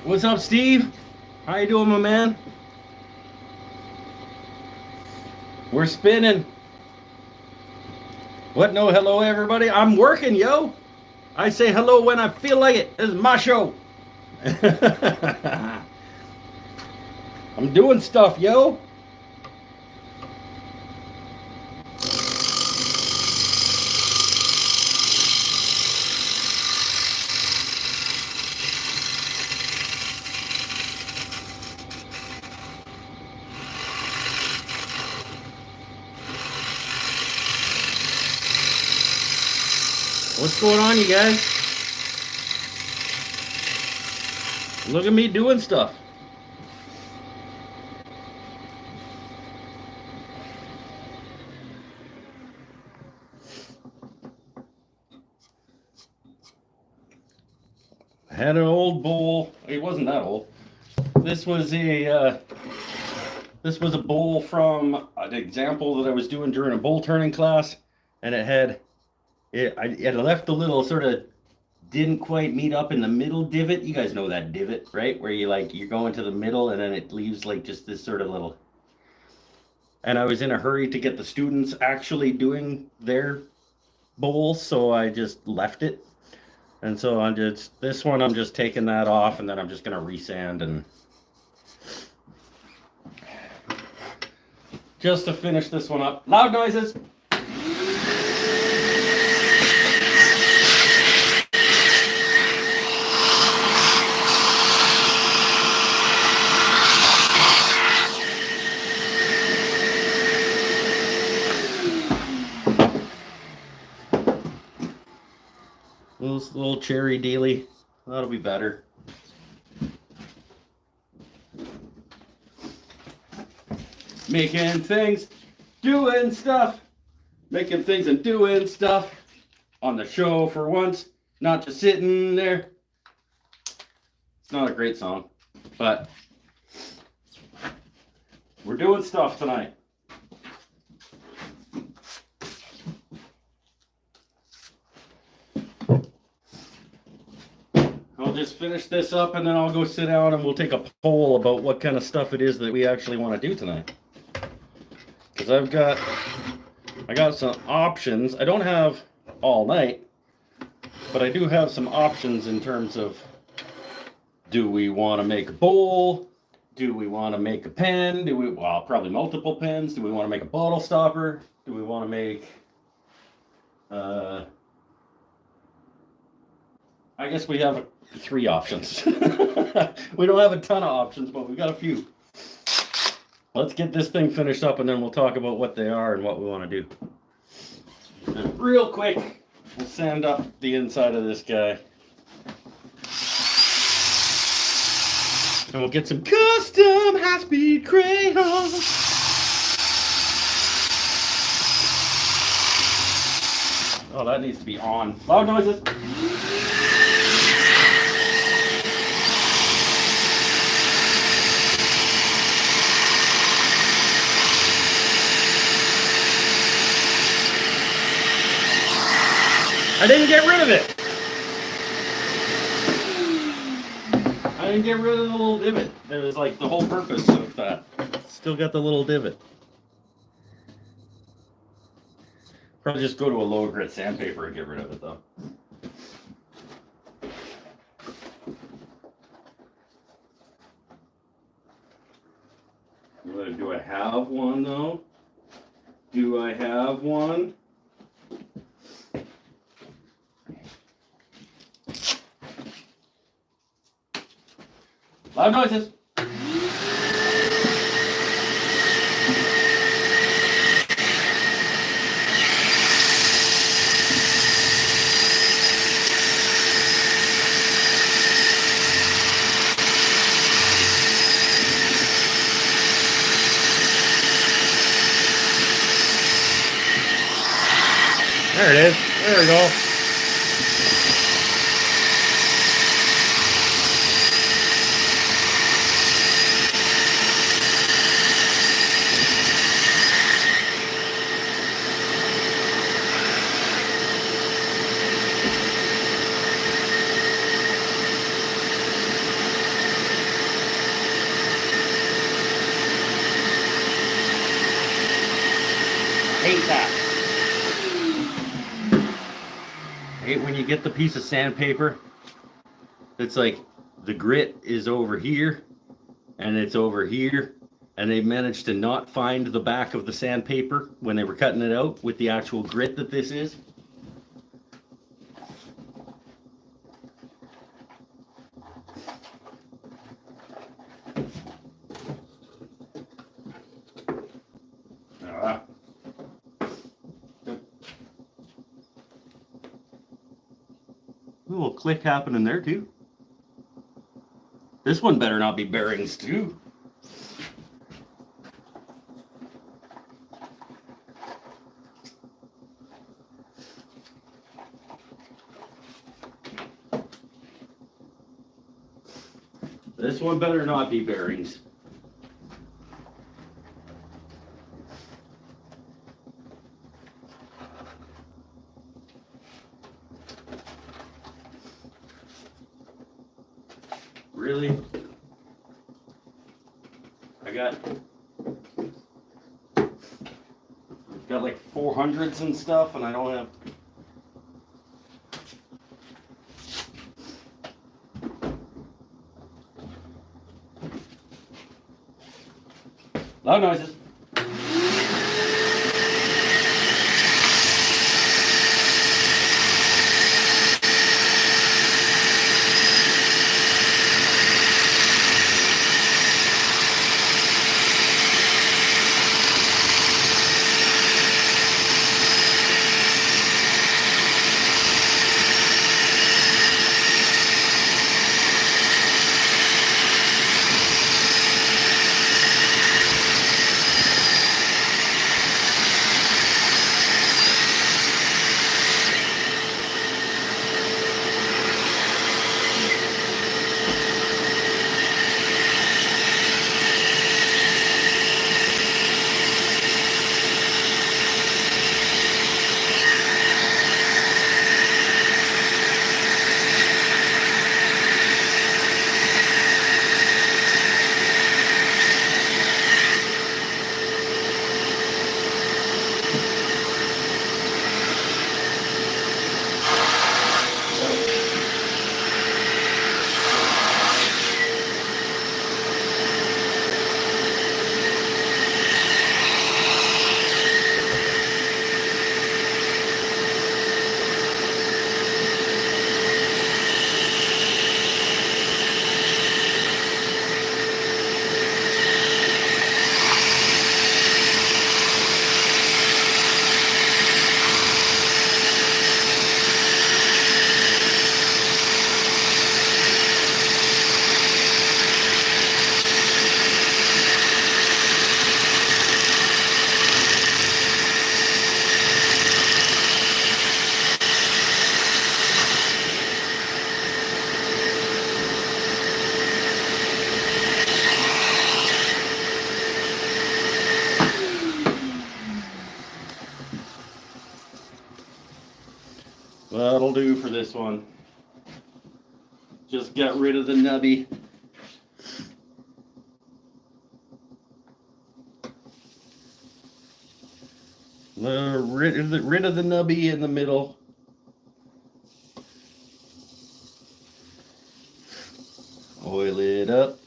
What's up, Steve? How you doing, my man? We're spinning. What? No, hello, everybody. I'm working, yo. I say hello when I feel like it. This is my show. I'm doing stuff, yo. What's going on, you guys? Look at me doing stuff. I had an old bowl. It wasn't that old. This was a bowl from an example that I was doing during a bowl turning class, and it left a little sort of didn't quite meet up in the middle divot. You guys know that divot, right? Where you go into the middle and then it leaves like just this sort of little. And I was in a hurry to get the students actually doing their bowls, so I just left it. And so I'm just taking that off, and then I'm just gonna resand and just to finish this one up. Loud noises. Little cherry dealy. That'll be better. Making things, doing stuff. Making things and doing stuff on the show for once. Not just sitting there. It's not a great song, but we're doing stuff tonight. I'll just finish this up and then I'll go sit down and we'll take a poll about what kind of stuff it is that we actually want to do tonight. Because I got some options. I don't have all night, but I do have some options in terms of, do we want to make a bowl? Do we want to make a pen? Well, probably multiple pens. Do we want to make a bottle stopper? Do we want to make, I guess we have 3 options. We don't have a ton of options, but we've got a few. Let's get this thing finished up and then we'll talk about what they are and what we want to do. And real quick, we'll sand up the inside of this guy. And we'll get some custom high-speed crayons. Oh, that needs to be on. Loud noises. I didn't get rid of it. I didn't get rid of the little divot. It was like the whole purpose of that. Still got the little divot. Probably just go to a low grit sandpaper and get rid of it though. Do I have one though? Do I have one? Loud noises. There it is. There we go. Hate that. Hate when you get the piece of sandpaper. It's like the grit is over here and it's over here, and they managed to not find the back of the sandpaper when they were cutting it out with the actual grit that this is. A little click happening there too. This one better not be bearings too. This one better not be bearings. Really? I got like 400s and stuff, and I don't have. Loud noises. That'll do for this one. Just got rid of the nubby. Rid of the nubby in the middle. Oil it up.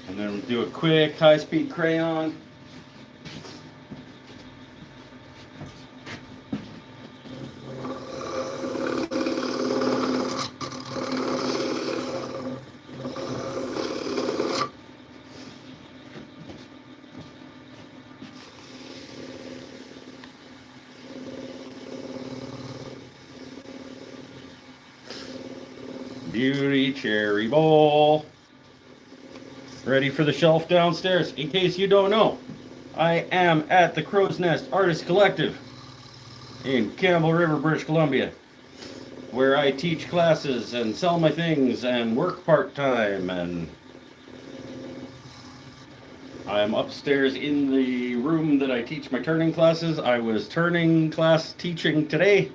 And then do a quick high-speed crayon. Beauty cherry bowl. Ready for the shelf downstairs. In case you don't know, I am at the Crow's Nest Artist Collective in Campbell River, British Columbia, where I teach classes and sell my things and work part-time, and I'm upstairs in the room that I teach my turning classes. I was turning class teaching today,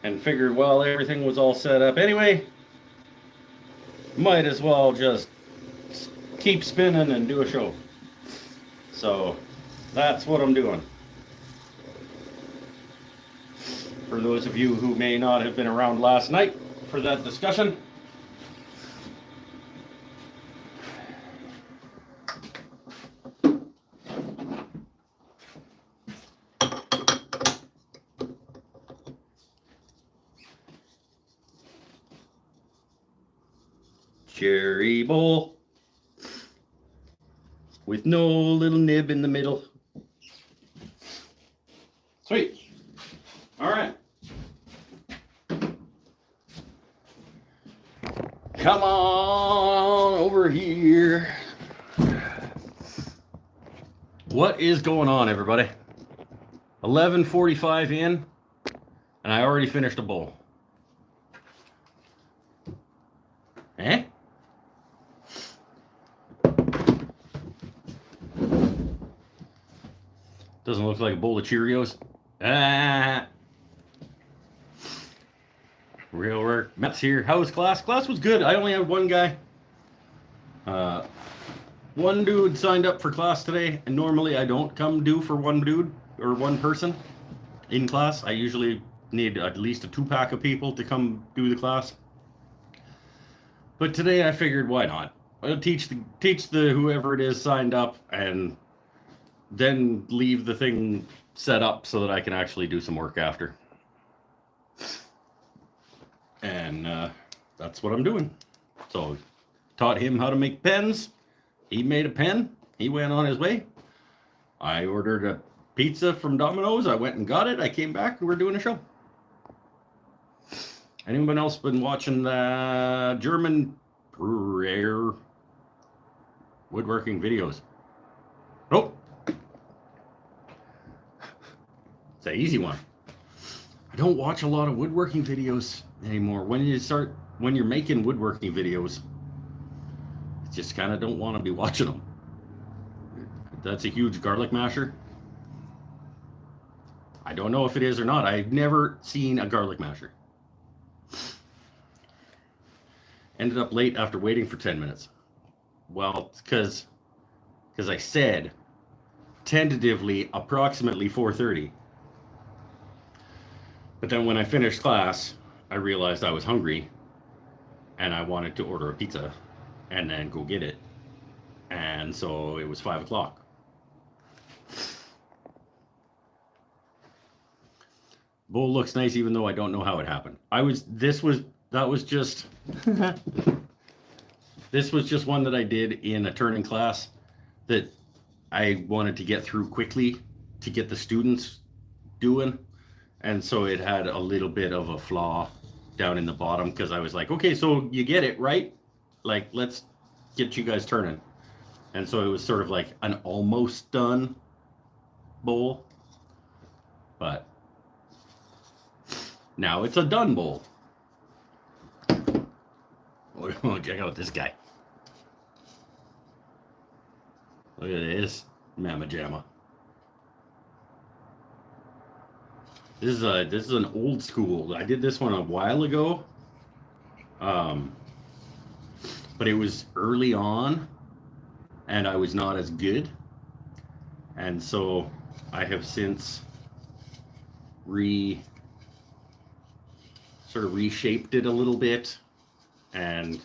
and figured, well, everything was all set up anyway, might as well just keep spinning and do a show. So that's what I'm doing. For those of you who may not have been around last night for that discussion, cherry bowl with no little nib in the middle. Sweet. All right. Come on over here. What is going on, everybody? 11:45 in, and I already finished a bowl. Eh? Doesn't look like a bowl of Cheerios. Ah. Real work. Matt's here. How was class? Class was good. I only had one guy. One dude signed up for class today, and normally I don't come due for one dude or one person in class. I usually need at least a 2-pack of people to come do the class. But today I figured, why not? I'll teach the whoever it is signed up, and then leave the thing set up so that I can actually do some work after. And that's what I'm doing. So taught him how to make pens. He made a pen. He went on his way. I ordered a pizza from Domino's. I went and got it. I came back and we're doing a show. Anyone else been watching the German rare woodworking videos? Nope. It's an easy one. I don't watch a lot of woodworking videos anymore. When you're making woodworking videos, you just kind of don't want to be watching them. That's a huge garlic masher. I don't know if it is or not. I've never seen a garlic masher. Ended up late after waiting for 10 minutes. Well, because I said tentatively approximately 4:30. But then when I finished class, I realized I was hungry and I wanted to order a pizza and then go get it. And so it was 5 o'clock. Bowl looks nice even though I don't know how it happened. This was just one that I did in a turning class that I wanted to get through quickly to get the students doing. And so it had a little bit of a flaw down in the bottom because I was like, okay, so you get it, right? Like, let's get you guys turning. And so it was sort of like an almost done bowl. But now it's a done bowl. Oh, check out this guy. Look at this mamma jamma. This is an old school. I did this one a while ago. But it was early on and I was not as good. And so I have since sort of reshaped it a little bit, and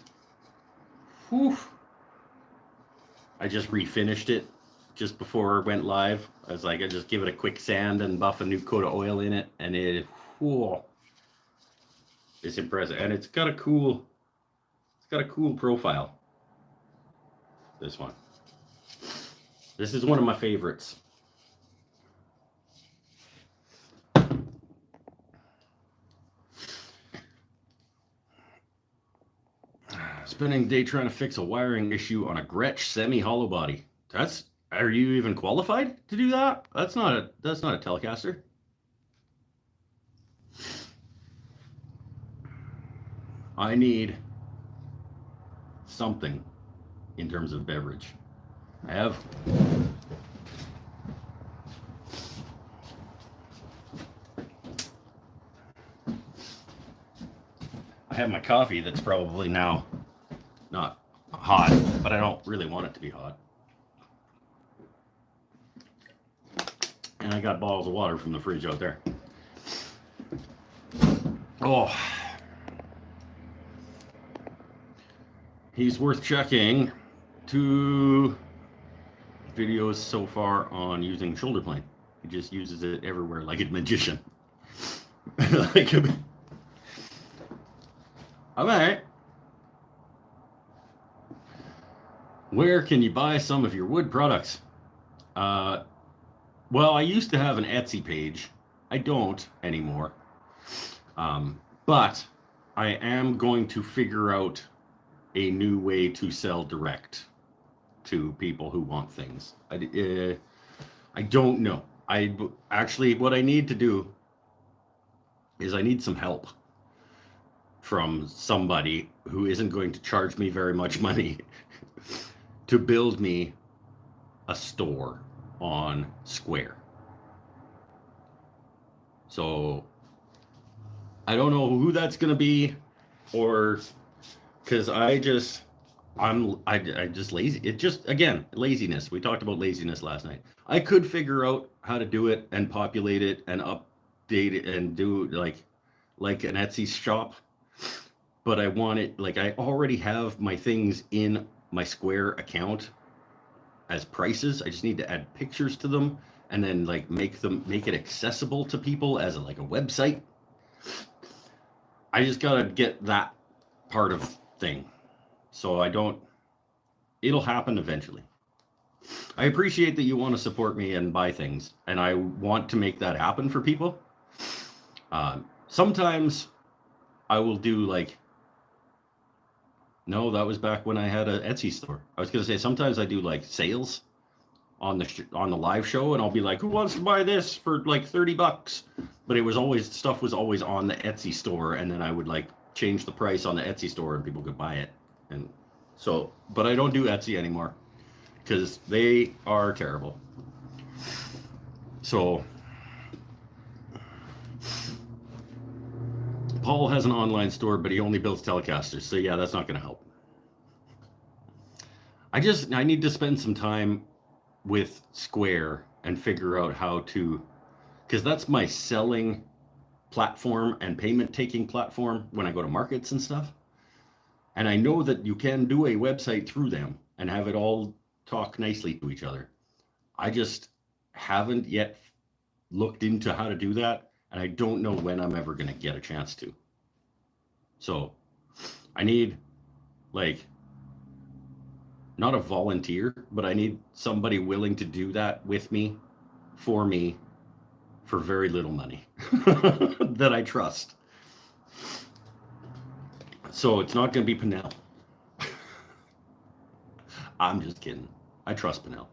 I just refinished it just before it went live. I was like, I just give it a quick sand and buff a new coat of oil in it, and it's impressive. And it's got a cool profile. This one. This is one of my favorites. Spending the day trying to fix a wiring issue on a Gretsch semi-hollow body. Are you even qualified to do that? That's not a Telecaster. I need something in terms of beverage. I have I have my coffee that's probably now not hot, but I don't really want it to be hot. And I got bottles of water from the fridge out there. Oh. He's worth checking. 2 videos so far on using shoulder plane. He just uses it everywhere like a magician. Like a... All right. Where can you buy some of your wood products? Well, I used to have an Etsy page. I don't anymore. But I am going to figure out a new way to sell direct to people who want things. I don't know. Actually, what I need to do is I need some help from somebody who isn't going to charge me very much money to build me a store on Square. So I don't know who that's going to be, or because I'm just lazy. It just, again, laziness. We talked about laziness last night. I could figure out how to do it and populate it and update it and do like an Etsy shop, but I want it, like, I already have my things in my Square account as prices. I just need to add pictures to them and then like make it accessible to people as a website. I just gotta get that part of thing. So it'll happen eventually. I appreciate that you want to support me and buy things, and I want to make that happen for people. Sometimes I will do no, that was back when I had an Etsy store. I was going to say, sometimes I do sales on the live show, and I'll be like, who wants to buy this for $30? But stuff was always on the Etsy store, and then I would change the price on the Etsy store and people could buy it. And so, but I don't do Etsy anymore because they are terrible. So Paul has an online store, but he only builds Telecasters. So yeah, that's not going to help. I need to spend some time with Square and figure out how to, because that's my selling platform and payment taking platform when I go to markets and stuff. And I know that you can do a website through them and have it all talk nicely to each other. I just haven't yet looked into how to do that, and I don't know when I'm ever going to get a chance to. So I need not a volunteer, but I need somebody willing to do that with me, for very little money that I trust. So it's not going to be Pinnell. I'm just kidding. I trust Pinnell.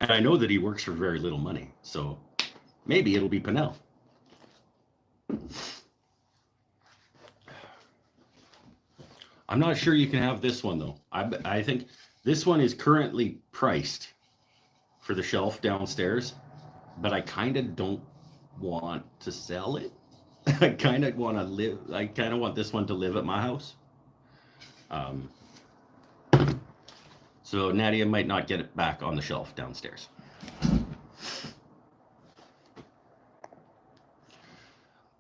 And I know that he works for very little money, so maybe it'll be Pinnell. I'm not sure you can have this one, though. I think this one is currently priced for the shelf downstairs, but I kind of don't want to sell it. I kind of want this one to live at my house. So Nadia might not get it back on the shelf downstairs.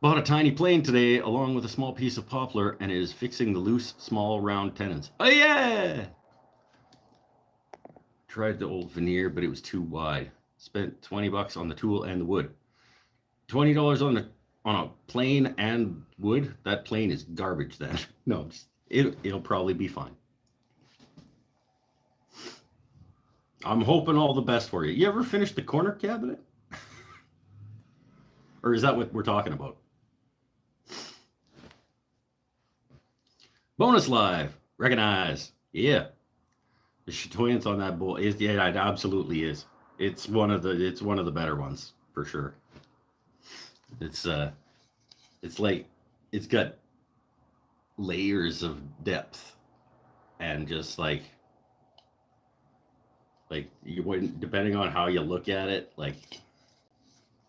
Bought a tiny plane today along with a small piece of poplar, and it is fixing the loose, small, round tenons. Oh yeah! Tried the old veneer, but it was too wide. Spent $20 on the tool and the wood. $20 on a plane and wood. That plane is garbage then. No, it'll probably be fine. I'm hoping all the best for you. You ever finished the corner cabinet? Or is that what we're talking about? Bonus live. Recognize. Yeah. The chatoyance on that bowl is, yeah, it absolutely is. It's one of the better ones for sure. It's got layers of depth and just you wouldn't, depending on how you look at it,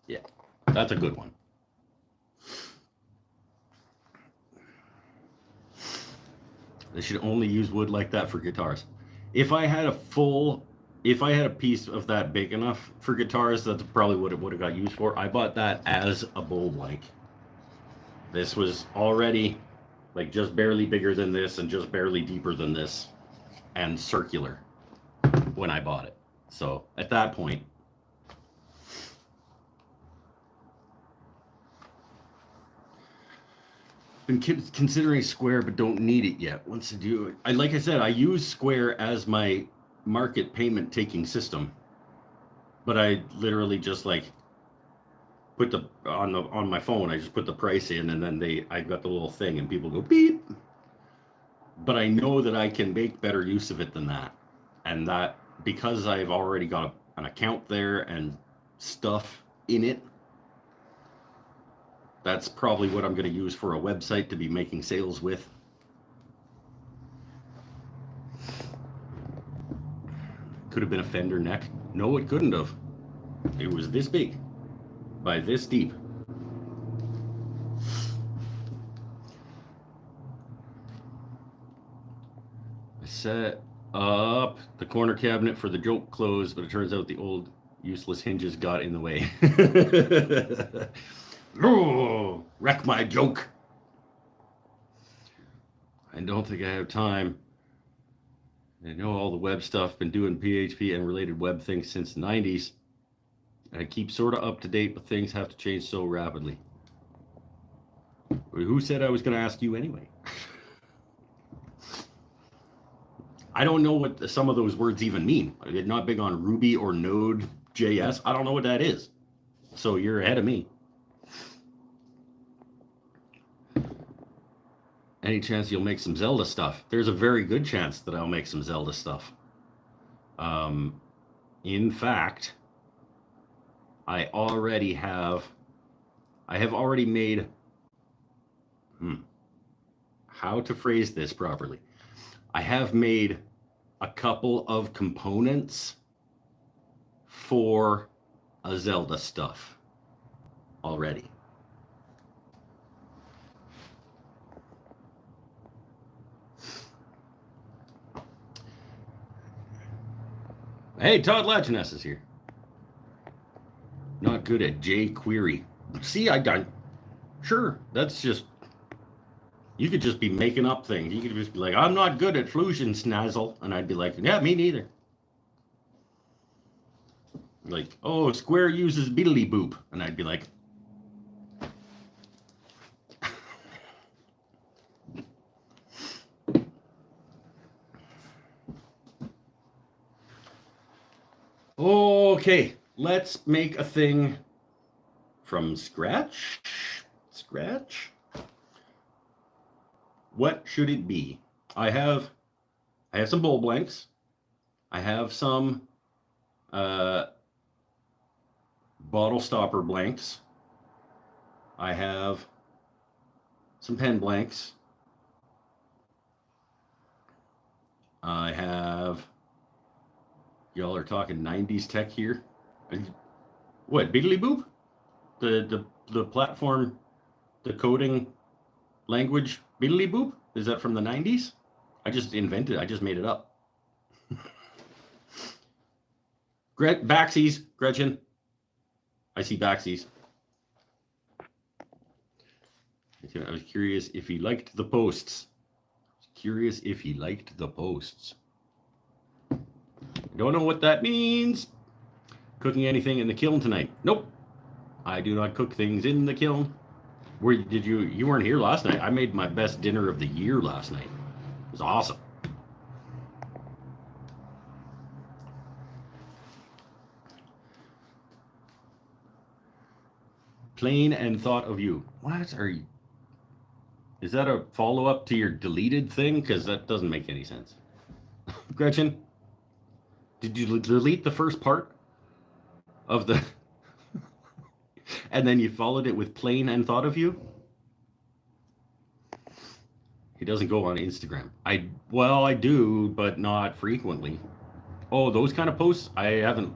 yeah, that's a good one. They should only use wood like that for guitars. If I had a piece of that big enough for guitars, that's probably what it would have got used for. I bought that as a bowl blank. This was already like just barely bigger than this and just barely deeper than this and circular when I bought it. So at that point, been considering square, but don't need it yet. Once I do, like I said, I use Square as my market payment taking system, but I literally just like put on my phone. I just put the price in, and then I got the little thing, and people go beep. But I know that I can make better use of it than that, and that because I've already got an account there and stuff in it. That's probably what I'm going to use for a website to be making sales with. Could have been a Fender neck. No, it couldn't have. It was this big by this deep. I set up the corner cabinet for the joke closed, but it turns out the old useless hinges got in the way. Oh, wreck my joke. I don't think I have time. I know all the web stuff, been doing PHP and related web things since the 90s. I keep sort of up to date, but things have to change so rapidly. Who said I was going to ask you anyway? I don't know what some of those words even mean. I'm not big on Ruby or Node.js. I don't know what that is. So you're ahead of me. Any chance you'll make some Zelda stuff? There's a very good chance that I'll make some Zelda stuff. In fact, I have already made, how to phrase this properly. I have made a couple of components for a Zelda stuff already. Hey, Todd Lachiness is here. Not good at jQuery. See, I done. Sure, that's just, you could just be making up things. You could just be like, I'm not good at Flusion Snazzle. And I'd be like, yeah, me neither. Like, oh, Square uses Biddly Boop. And I'd be like, okay, let's make a thing from scratch. What should it be? I have some bowl blanks. I have some bottle stopper blanks. I have some pen blanks. I have, y'all are talking 90s tech here. What, Biddly Boop? The platform, the coding language, Biddly Boop? Is that from the 90s? I just made it up. Backsies, Gretchen. I see backsies. I was curious if he liked the posts. Don't know what that means. Cooking anything in the kiln tonight? Nope. I do not cook things in the kiln. You weren't here last night. I made my best dinner of the year last night. It was awesome. Plain and thought of you. What are you? Is that a follow-up to your deleted thing? Because that doesn't make any sense. Gretchen, did you delete the first part of the... and then you followed it with plain and thought of you? He doesn't go on Instagram. I do, but not frequently. Oh, those kind of posts? I haven't...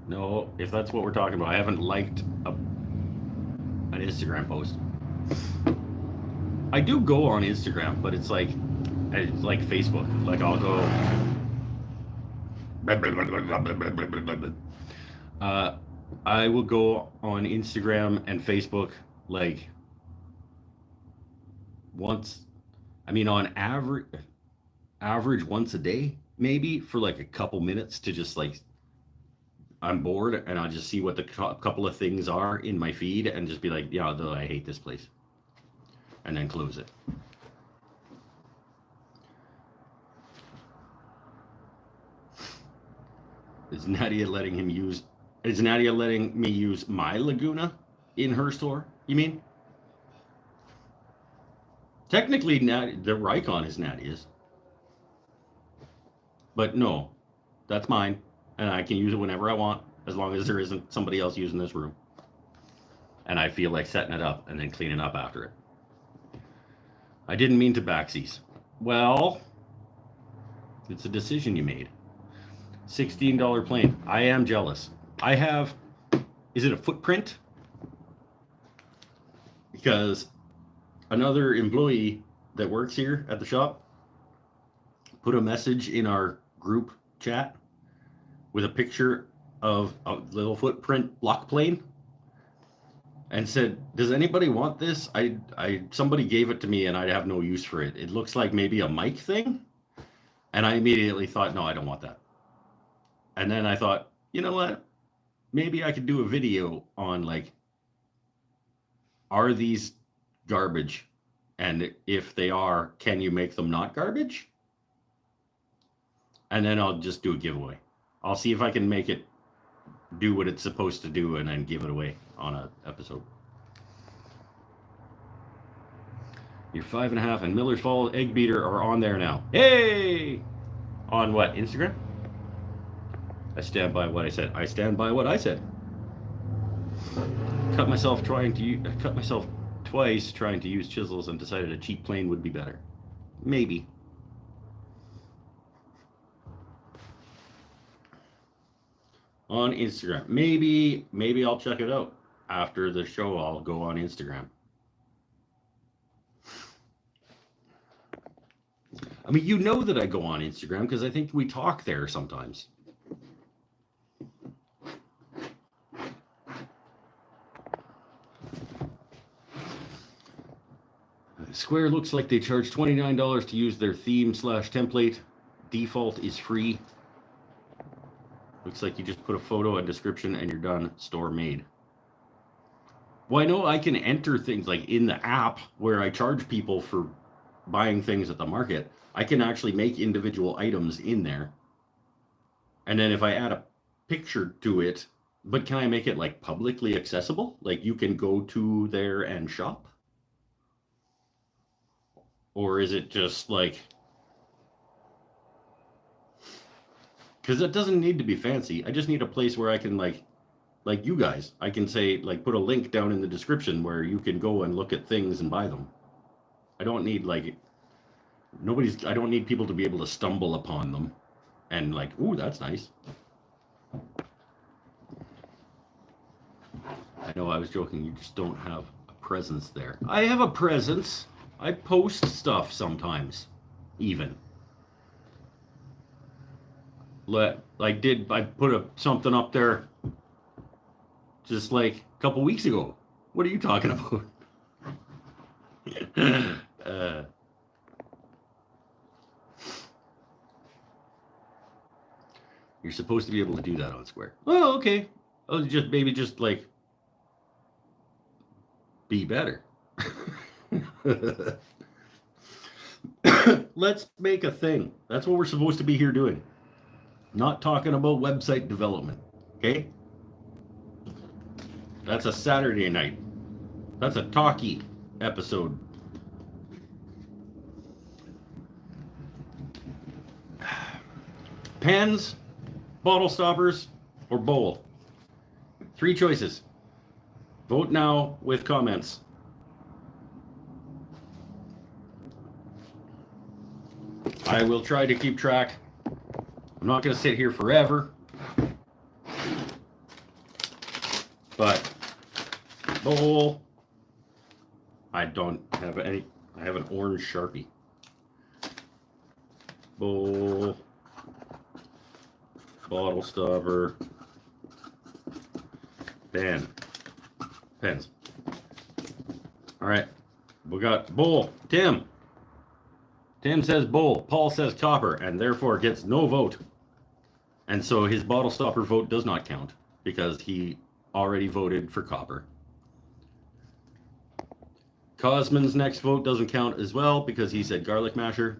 No, if that's what we're talking about, I haven't liked an Instagram post. I do go on Instagram, but it's like It's like Facebook. Like I'll go. I will go on Instagram and Facebook like once. I mean, on average once a day, maybe for like a couple minutes to just like I'm bored and I'll just see what the couple of things are in my feed and just be like, yeah, I hate this place, and then close it. Is Nadia letting me use my Laguna in her store? You mean? Technically, the Raycon is Nadia's. But no, that's mine. And I can use it whenever I want, as long as there isn't somebody else using this room. And I feel like setting it up and then cleaning up after it. I didn't mean to backsies. Well, it's a decision you made. $16 plane. I am jealous. I have, is it a footprint? Because another employee that works here at the shop put a message in our group chat with a picture of a little footprint block plane and said, does anybody want this? Somebody gave it to me and I have no use for it. It looks like maybe a mic thing. And I immediately thought, no, I don't want that. And then I thought, you know what? Maybe I could do a video on like, are these garbage? And if they are, can you make them not garbage? And then I'll just do a giveaway. I'll see if I can make it do what it's supposed to do and then give it away on an episode. Your 5.5 and Miller's Fall Egg Beater are on there now. Hey! On what? Instagram? I stand by what I said. I stand by what I said. Cut myself twice trying to use chisels and decided a cheap plane would be better. Maybe. On Instagram. Maybe I'll check it out. After the show, I'll go on Instagram. I mean, you know that I go on Instagram because I think we talk there sometimes. Square looks like they charge $29 to use their theme/template. Default is free. Looks like you just put a photo, a description, and you're done. Store made. Well, I know I can enter things like in the app where I charge people for buying things at the market. I can actually make individual items in there. And then if I add a picture to it, but can I make it like publicly accessible? Like you can go to there and shop? Or is it just like, because it doesn't need to be fancy. I just need a place where I can like you guys, I can say like put a link down in the description where you can go and look at things and buy them. I don't need like I don't need people to be able to stumble upon them and like, ooh, that's nice. I know I was joking. You just don't have a presence there. I have a presence. I post stuff sometimes, even. I put something up there just like a couple weeks ago. What are you talking about? You're supposed to be able to do that on Square. Oh, okay. Oh, just like be better. Let's make a thing. That's what we're supposed to be here doing. Not talking about website development. Okay? That's a Saturday night. That's a talkie episode. Pens, bottle stoppers, or bowl. 3 choices. Vote now with comments. I will try to keep track. I'm not going to sit here forever. But bowl. I don't have any. I have an orange Sharpie. bowl, bottle stopper, pen, pens. All right, we got bowl. Tim says bowl. Paul says copper, and therefore gets no vote. And so his bottle stopper vote does not count because he already voted for copper. Cosman's next vote doesn't count as well because he said garlic masher.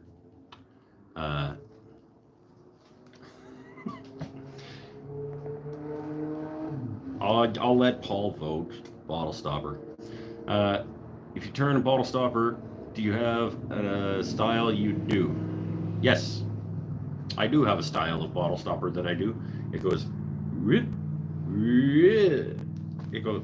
I'll let Paul vote bottle stopper. If you turn a bottle stopper, do you have a style you do? Yes, I do have a style of bottle stopper that I do. It goes, it goes.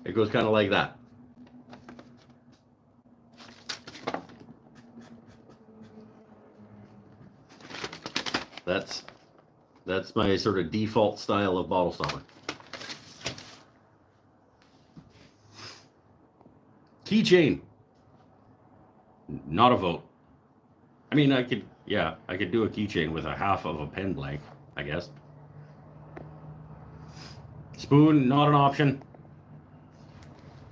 It goes kind of like that. That's my sort of default style of bottle stopper. Keychain. Not a vote. I mean, I could do a keychain with a half of a pen blank, I guess. Spoon, not an option.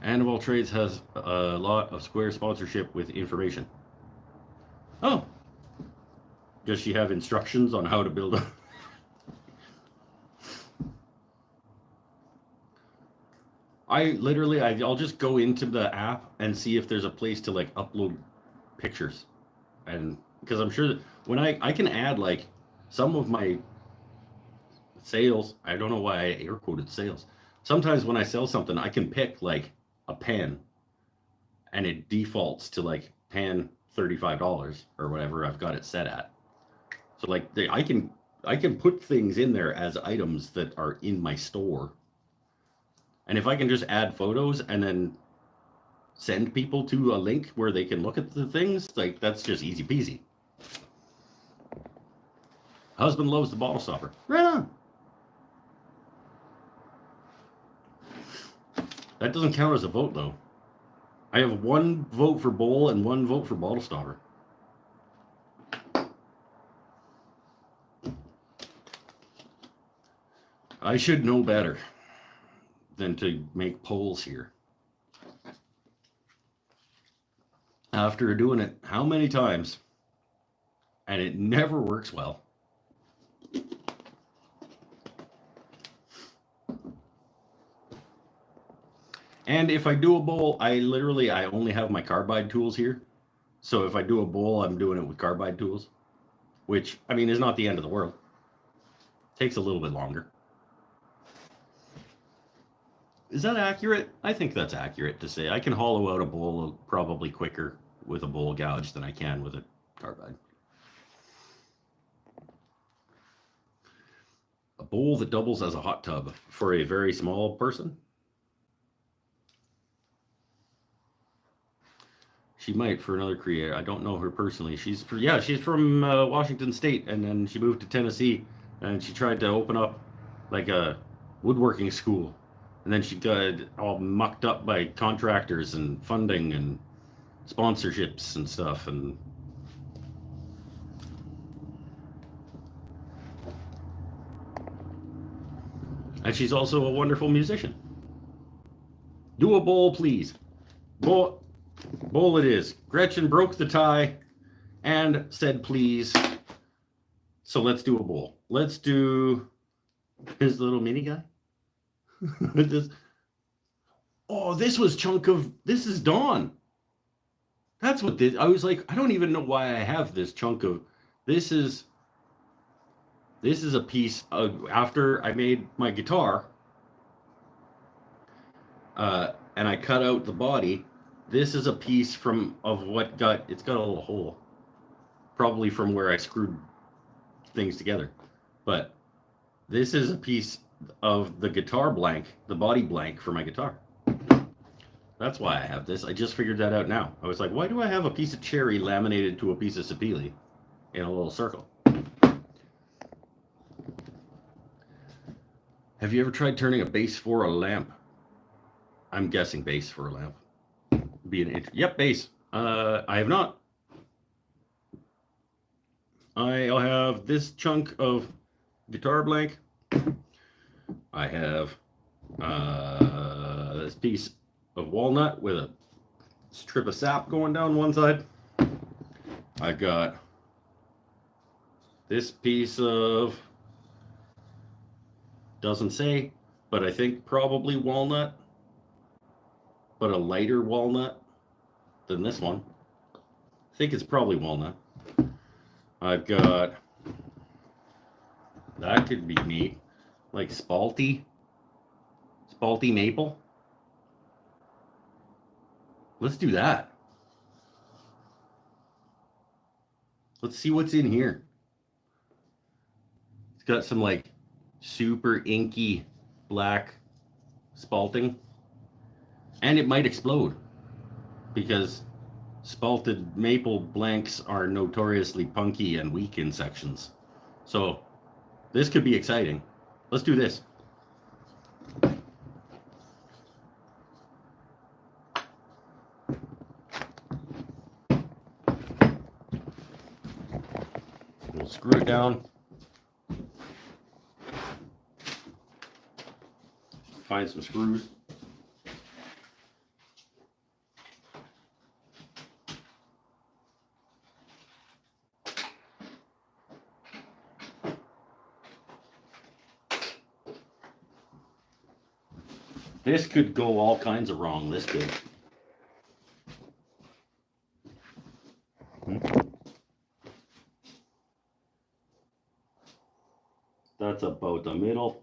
Animal Trades has a lot of Square sponsorship with information. Oh. Does she have instructions on how to build a... I'll just go into the app and see if there's a place to like upload pictures. And because I'm sure that when I can add like some of my sales, I don't know why I air quoted sales. Sometimes when I sell something, I can pick like a pen and it defaults to like pen $35 or whatever I've got it set at. So like I can put things in there as items that are in my store. And if I can just add photos and then send people to a link where they can look at the things, like that's just easy peasy. Husband loves the bottle stopper. Right on. That doesn't count as a vote though. I have one vote for bowl and one vote for bottle stopper. I should know better than to make polls here. After doing it how many times, and it never works well. And if I do a bowl, I only have my carbide tools here. So if I do a bowl, I'm doing it with carbide tools, which, I mean, is not the end of the world. Takes a little bit longer. Is that accurate? I think that's accurate to say. I can hollow out a bowl probably quicker with a bowl gouge than I can with a carbide. A bowl that doubles as a hot tub for a very small person? She might for another creator. I don't know her personally. She's from Washington State, and then she moved to Tennessee, and she tried to open up like a woodworking school. And then she got all mucked up by contractors and funding and sponsorships and stuff. And she's also a wonderful musician. Do a bowl, please. Bowl it is. Gretchen broke the tie and said please. So let's do a bowl. Let's do his little mini guy. This is Dawn. That's what this, I was like, I don't even know why I have this chunk of, this is a piece of, after I made my guitar, and I cut out the body, this is a piece it's got a little hole, probably from where I screwed things together, but this is a piece of the guitar blank, the body blank for my guitar. That's why I have this. I just figured that out now. I was like, why do I have a piece of cherry laminated to a piece of sapele? in a little circle. Have you ever tried turning a base for a lamp? I'm guessing base for a lamp. Yep, base. I have not. I'll have this chunk of guitar blank. I have this piece of walnut with a strip of sap going down one side. I've got this piece of, doesn't say, but I think probably walnut, but a lighter walnut than this one. I think it's probably walnut. I've got, that could be neat, like spalty maple. Let's do that. Let's see what's in here. It's got some like super inky black spalting, and it might explode because spalted maple blanks are notoriously punky and weak in sections. So this could be exciting. Let's do this. We'll screw it down. Find some screws. This could go all kinds of wrong, this could. That's about the middle.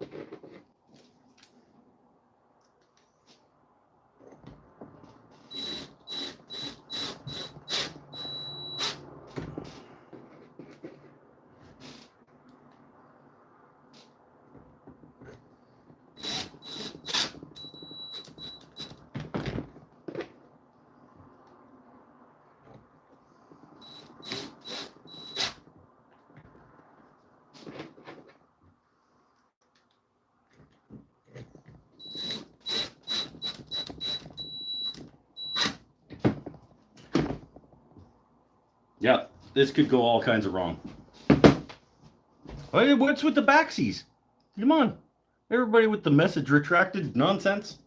Yeah, this could go all kinds of wrong. Hey, what's with the backsies? Come on. Everybody with the message retracted nonsense.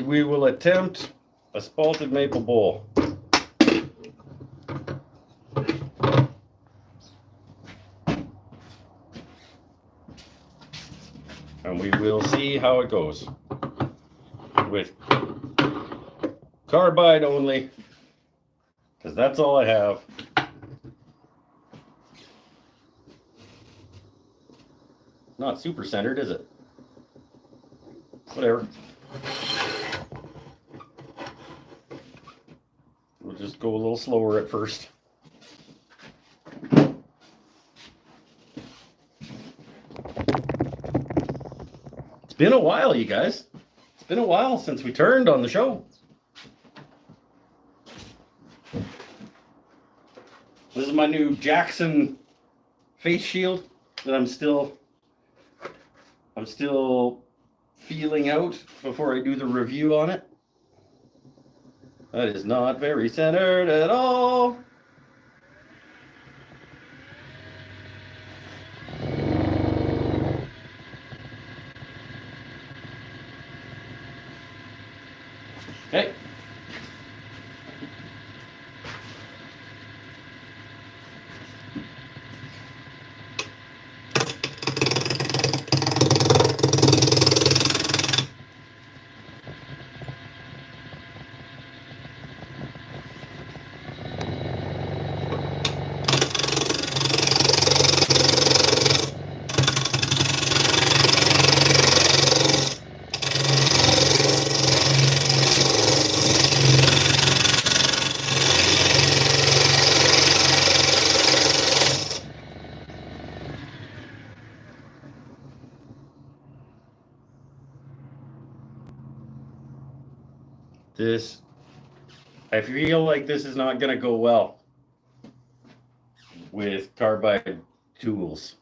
We will attempt a spalted maple bowl. And we will see how it goes with carbide only, because that's all I have. Not super centered, is it? Whatever. We'll just go a little slower at first. It's been a while, you guys. It's been a while since we turned on the show. This is my new Jackson face shield that I'm still feeling out before I do the review on it. That is not very centered at all. Okay. I feel like this is not going to go well with carbide tools.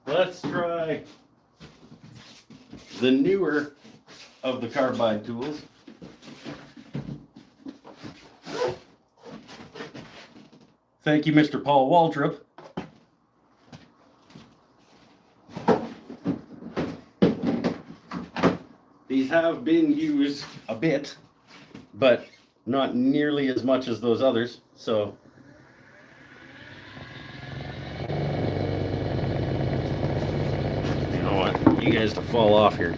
Let's try the newer of the carbide tools. Thank you, Mr. Paul Waldrop. These have been used a bit, but not nearly as much as those others, so I want you guys to fall off here.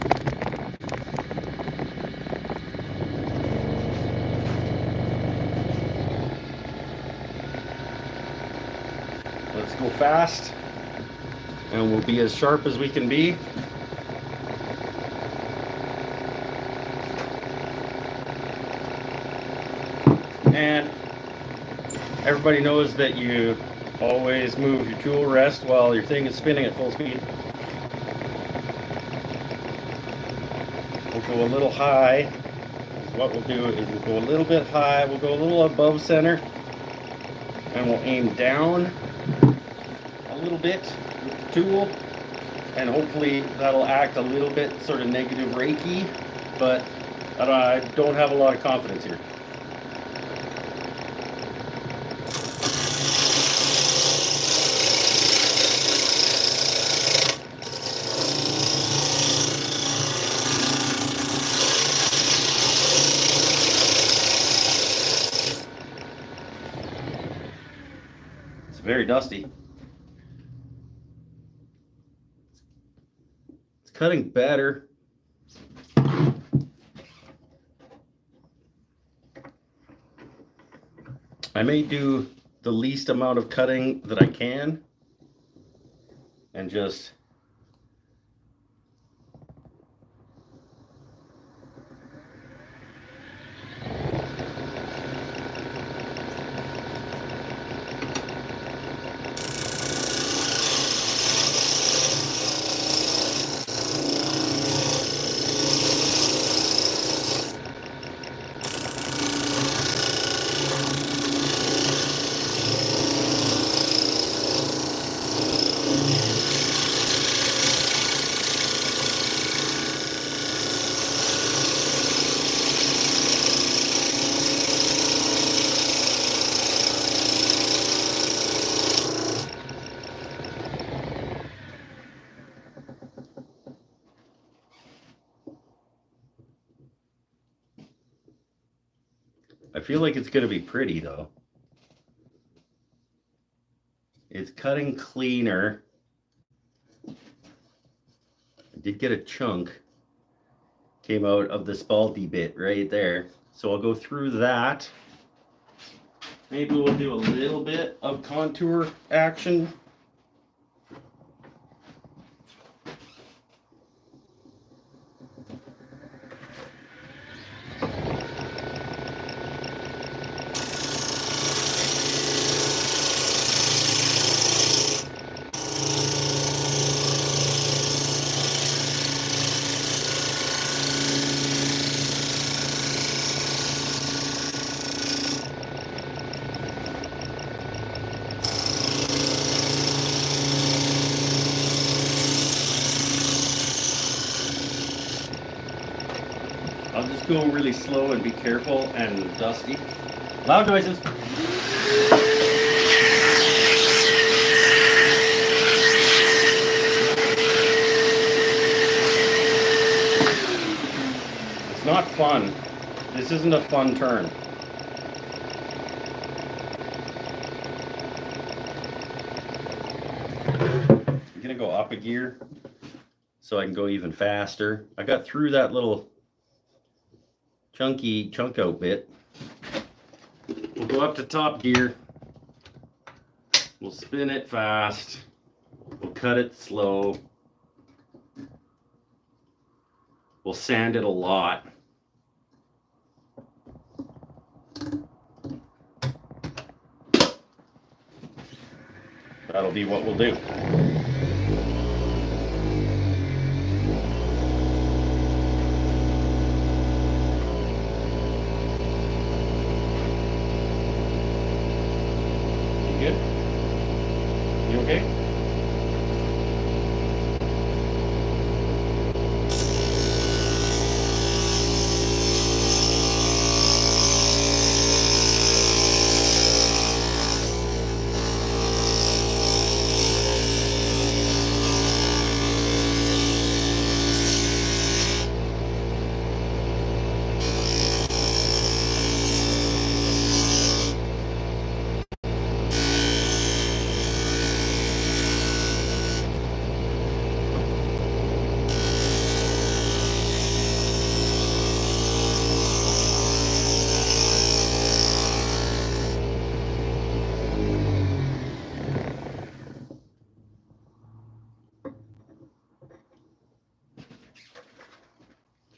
Let's go fast, and we'll be as sharp as we can be. And everybody knows that you always move your tool rest while your thing is spinning at full speed. We'll go a little high. So what we'll do is we'll go a little bit high, we'll go a little above center, and we'll aim down a little bit with the tool, and hopefully that'll act a little bit sort of negative Reiki, but I don't have a lot of confidence here. Very dusty. It's cutting better. I may do the least amount of cutting that I can and just I feel like it's going to be pretty though. It's cutting cleaner. I did get a chunk came out of the spalty bit right there. So I'll go through that. Maybe we'll do a little bit of contour action. I'll just go really slow and be careful and dusty. Loud noises. It's not fun. This isn't a fun turn. I'm gonna go up a gear so I can go even faster. I got through that little chunky chunk out bit. We'll go up to top gear. We'll spin it fast. We'll cut it slow. We'll sand it a lot. That'll be what we'll do. good? You okay?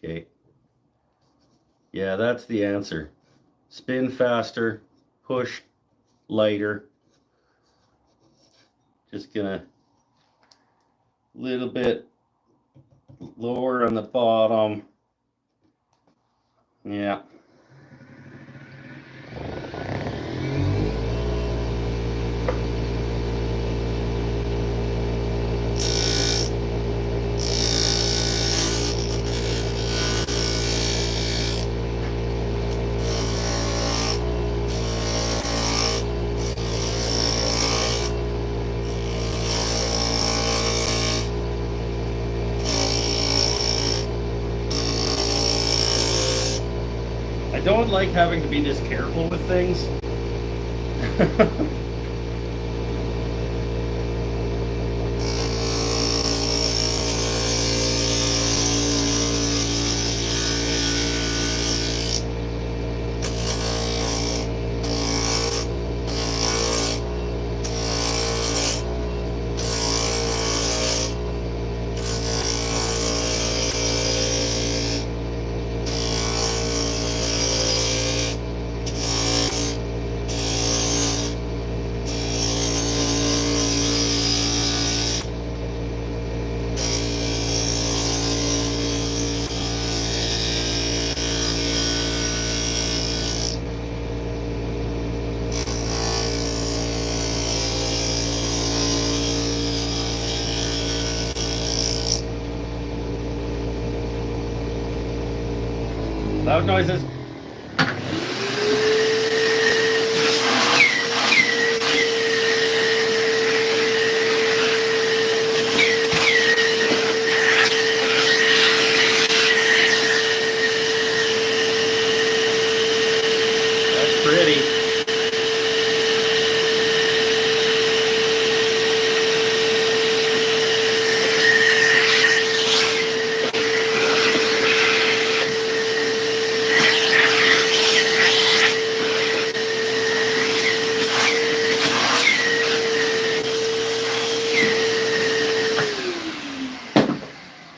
Okay. Yeah, that's the answer. Spin faster, push lighter. Just gonna little bit lower on the bottom. Yeah. I don't like having to be this careful with things. Loud noises. That's pretty.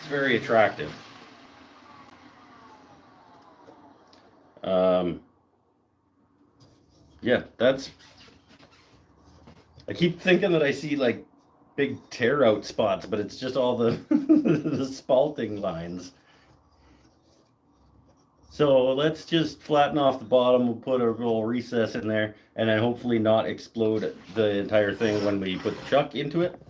Very attractive. Yeah, that's. I keep thinking that I see like big tear out spots, but it's just all the the spalting lines. So let's just flatten off the bottom. We'll put a little recess in there, and then hopefully not explode the entire thing when we put the chuck into it.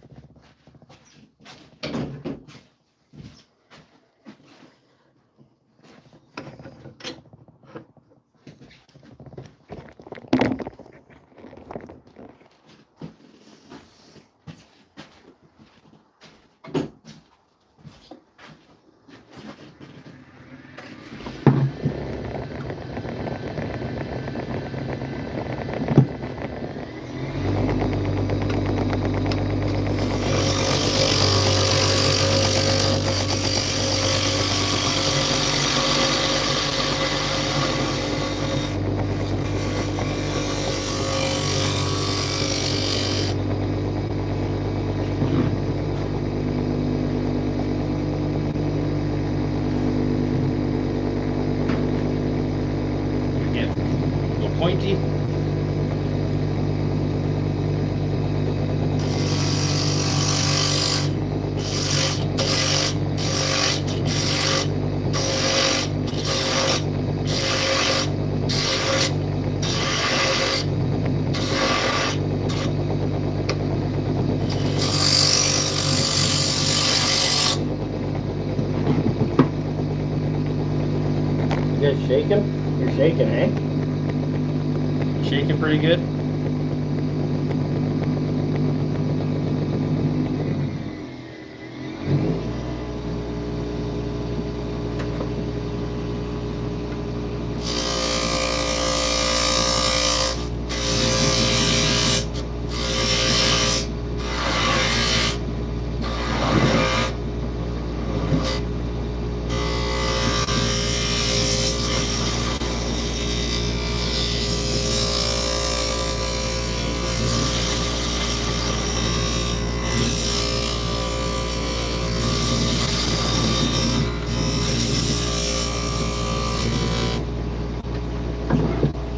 Shaking? You're shaking, eh? Shaking pretty good?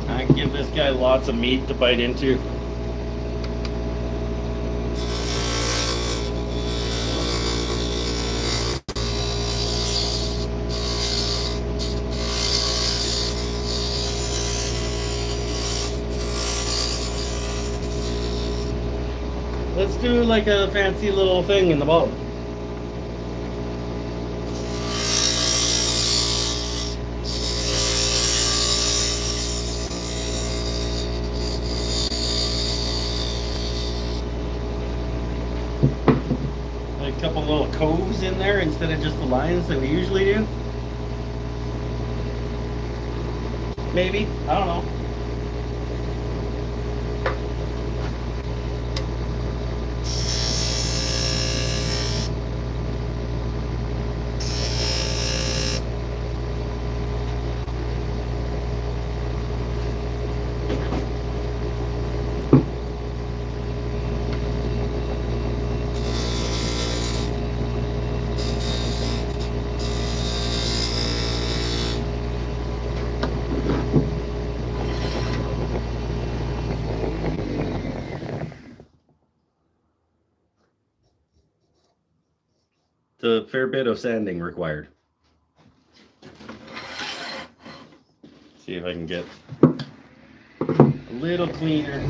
I give this guy lots of meat to bite into. Let's do like a fancy little thing in the bottom. Like a couple little coves in there instead of just the lines that we usually do. Maybe, I don't know. It's a fair bit of sanding required. See if I can get a little cleaner.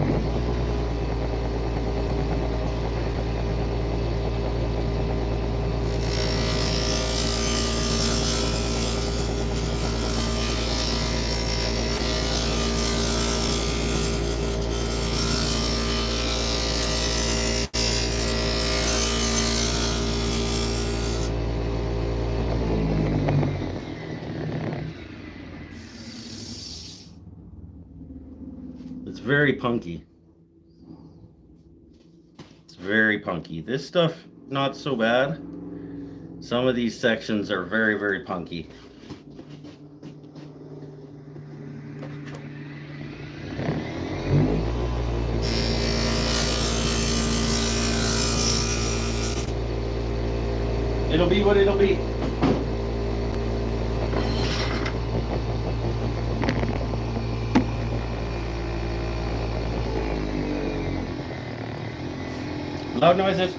It's very punky. It's very punky. This stuff, not so bad. Some of these sections are very, very punky. It'll be what it'll be. Loud noises.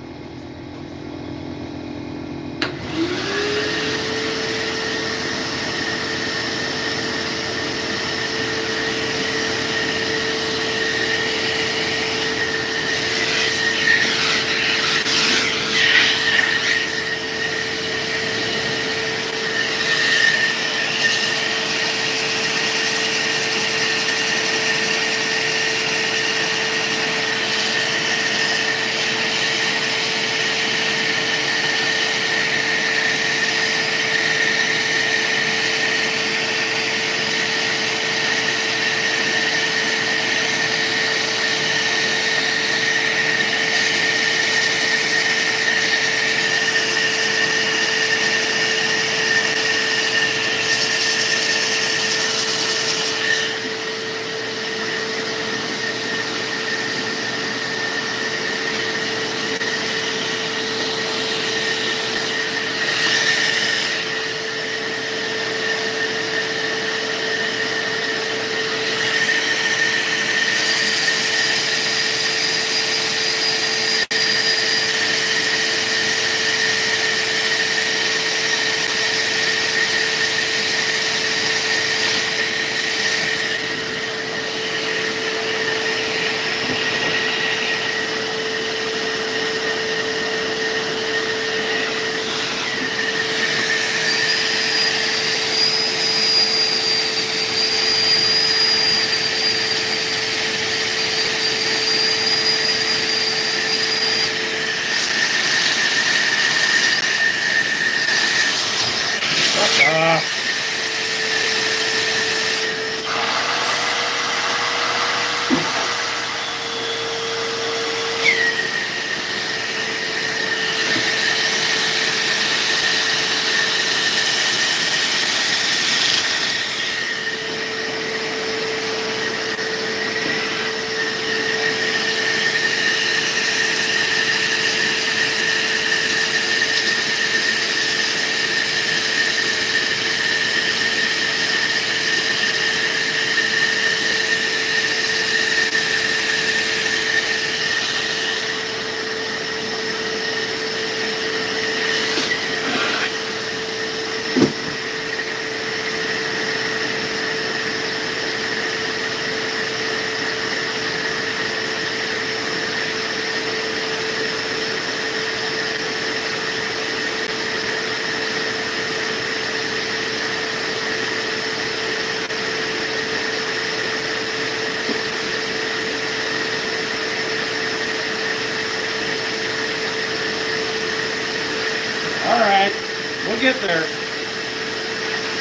We'll get there.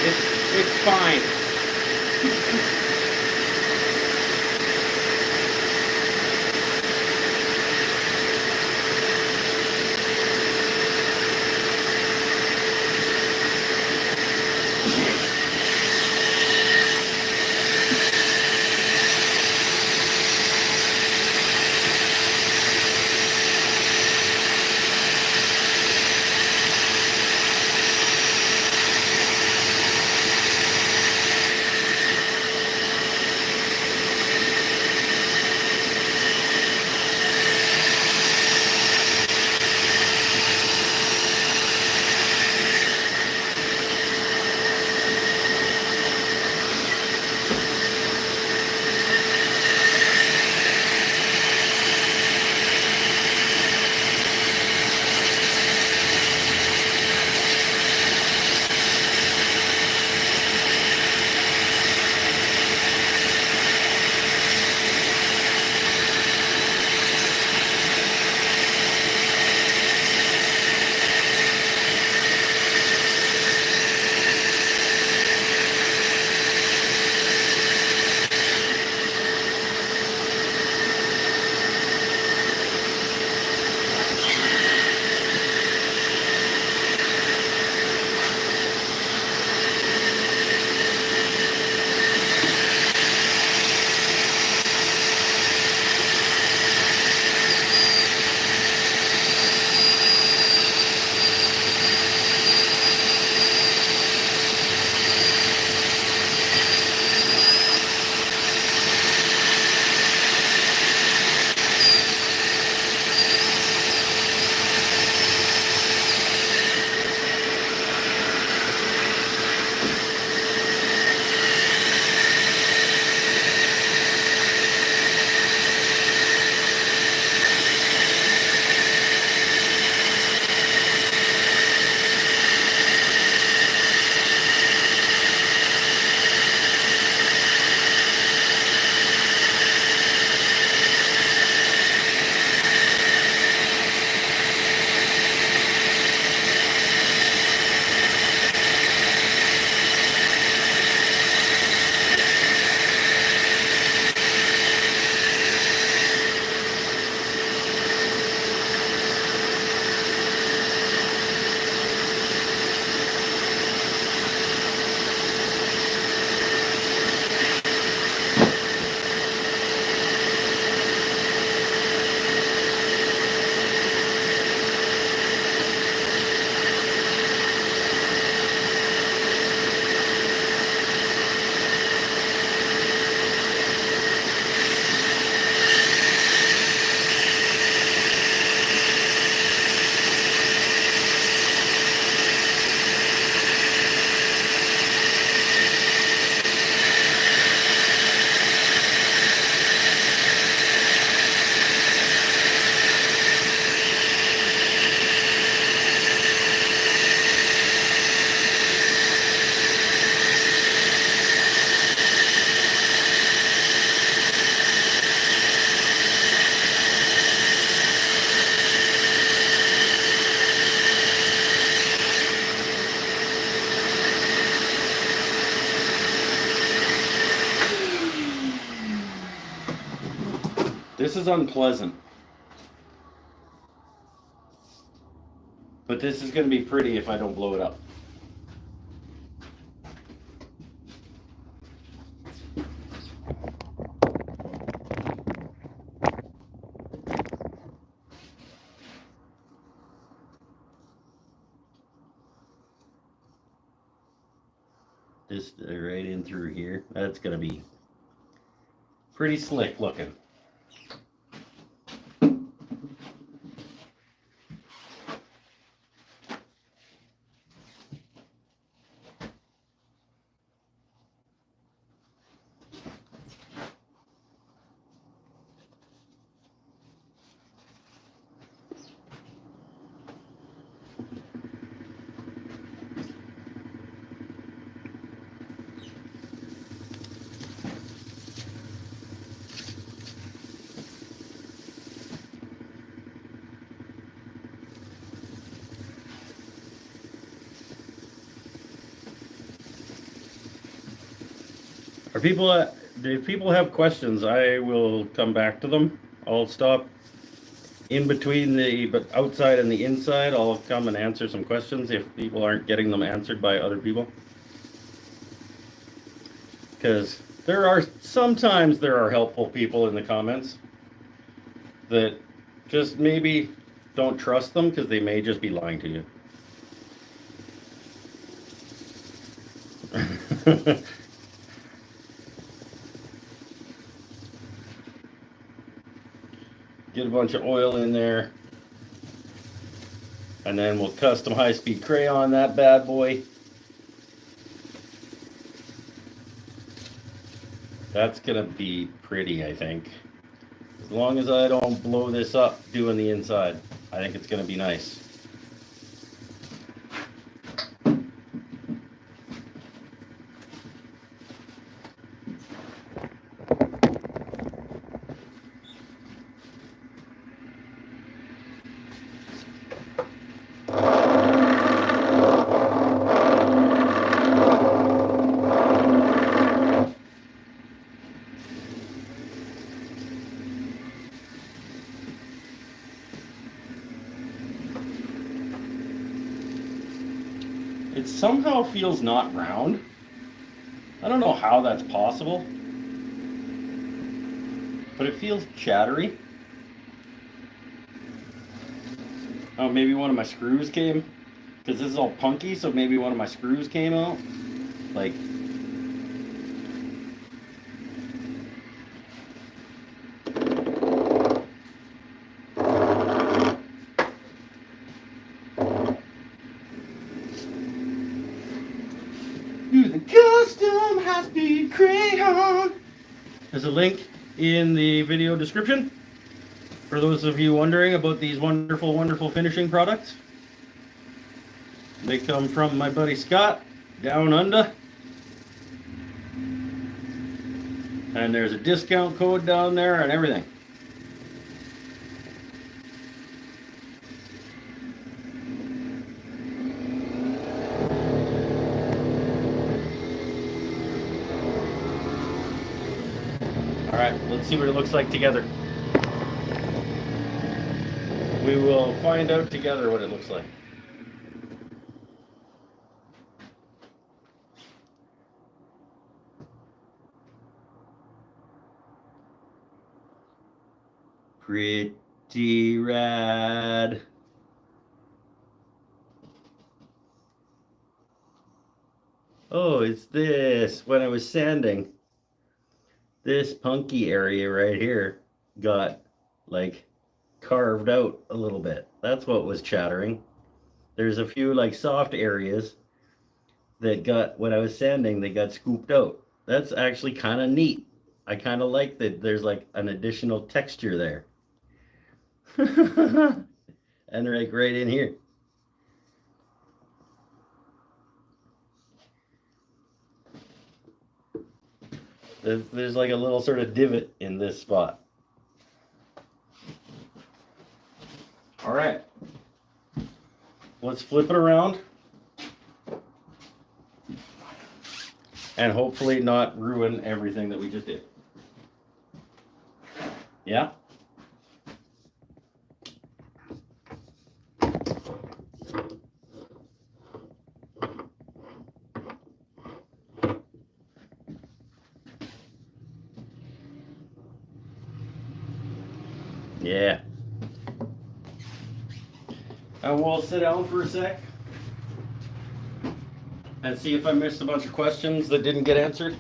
It's fine. This is unpleasant. But this is going to be pretty if I don't blow it up. Just right in through here. That's going to be pretty slick looking. If people have questions, I will come back to them. I'll stop in between but outside and the inside. I'll come and answer some questions if people aren't getting them answered by other people. Because sometimes there are helpful people in the comments that just maybe don't trust them because they may just be lying to you. Get a bunch of oil in there, and then we'll custom high-speed crayon that bad boy. That's gonna be pretty, I think. As long as I don't blow this up doing the inside, I think it's gonna be nice. It somehow feels not round. I don't know how that's possible, but it feels chattery. Oh, maybe one of my screws came, because this is all punky, so maybe one of my screws came out. Like, the custom high-speed crayon. There's a link in the video description for those of you wondering about these wonderful, wonderful finishing products. They come from my buddy Scott down under. And there's a discount code down there and everything. All right, let's see what it looks like together. We will find out together what it looks like. Pretty rad. Oh, it's this. When I was sanding, this punky area right here got like carved out a little bit. That's what was chattering. There's a few like soft areas that got, when I was sanding, they got scooped out. That's actually kind of neat. I kind of like that there's like an additional texture there. And like right in here. There's like a little sort of divot in this spot. All right, let's flip it around and hopefully not ruin everything that we just did. Yeah. Yeah. And we'll sit down for a sec and see if I missed a bunch of questions that didn't get answered.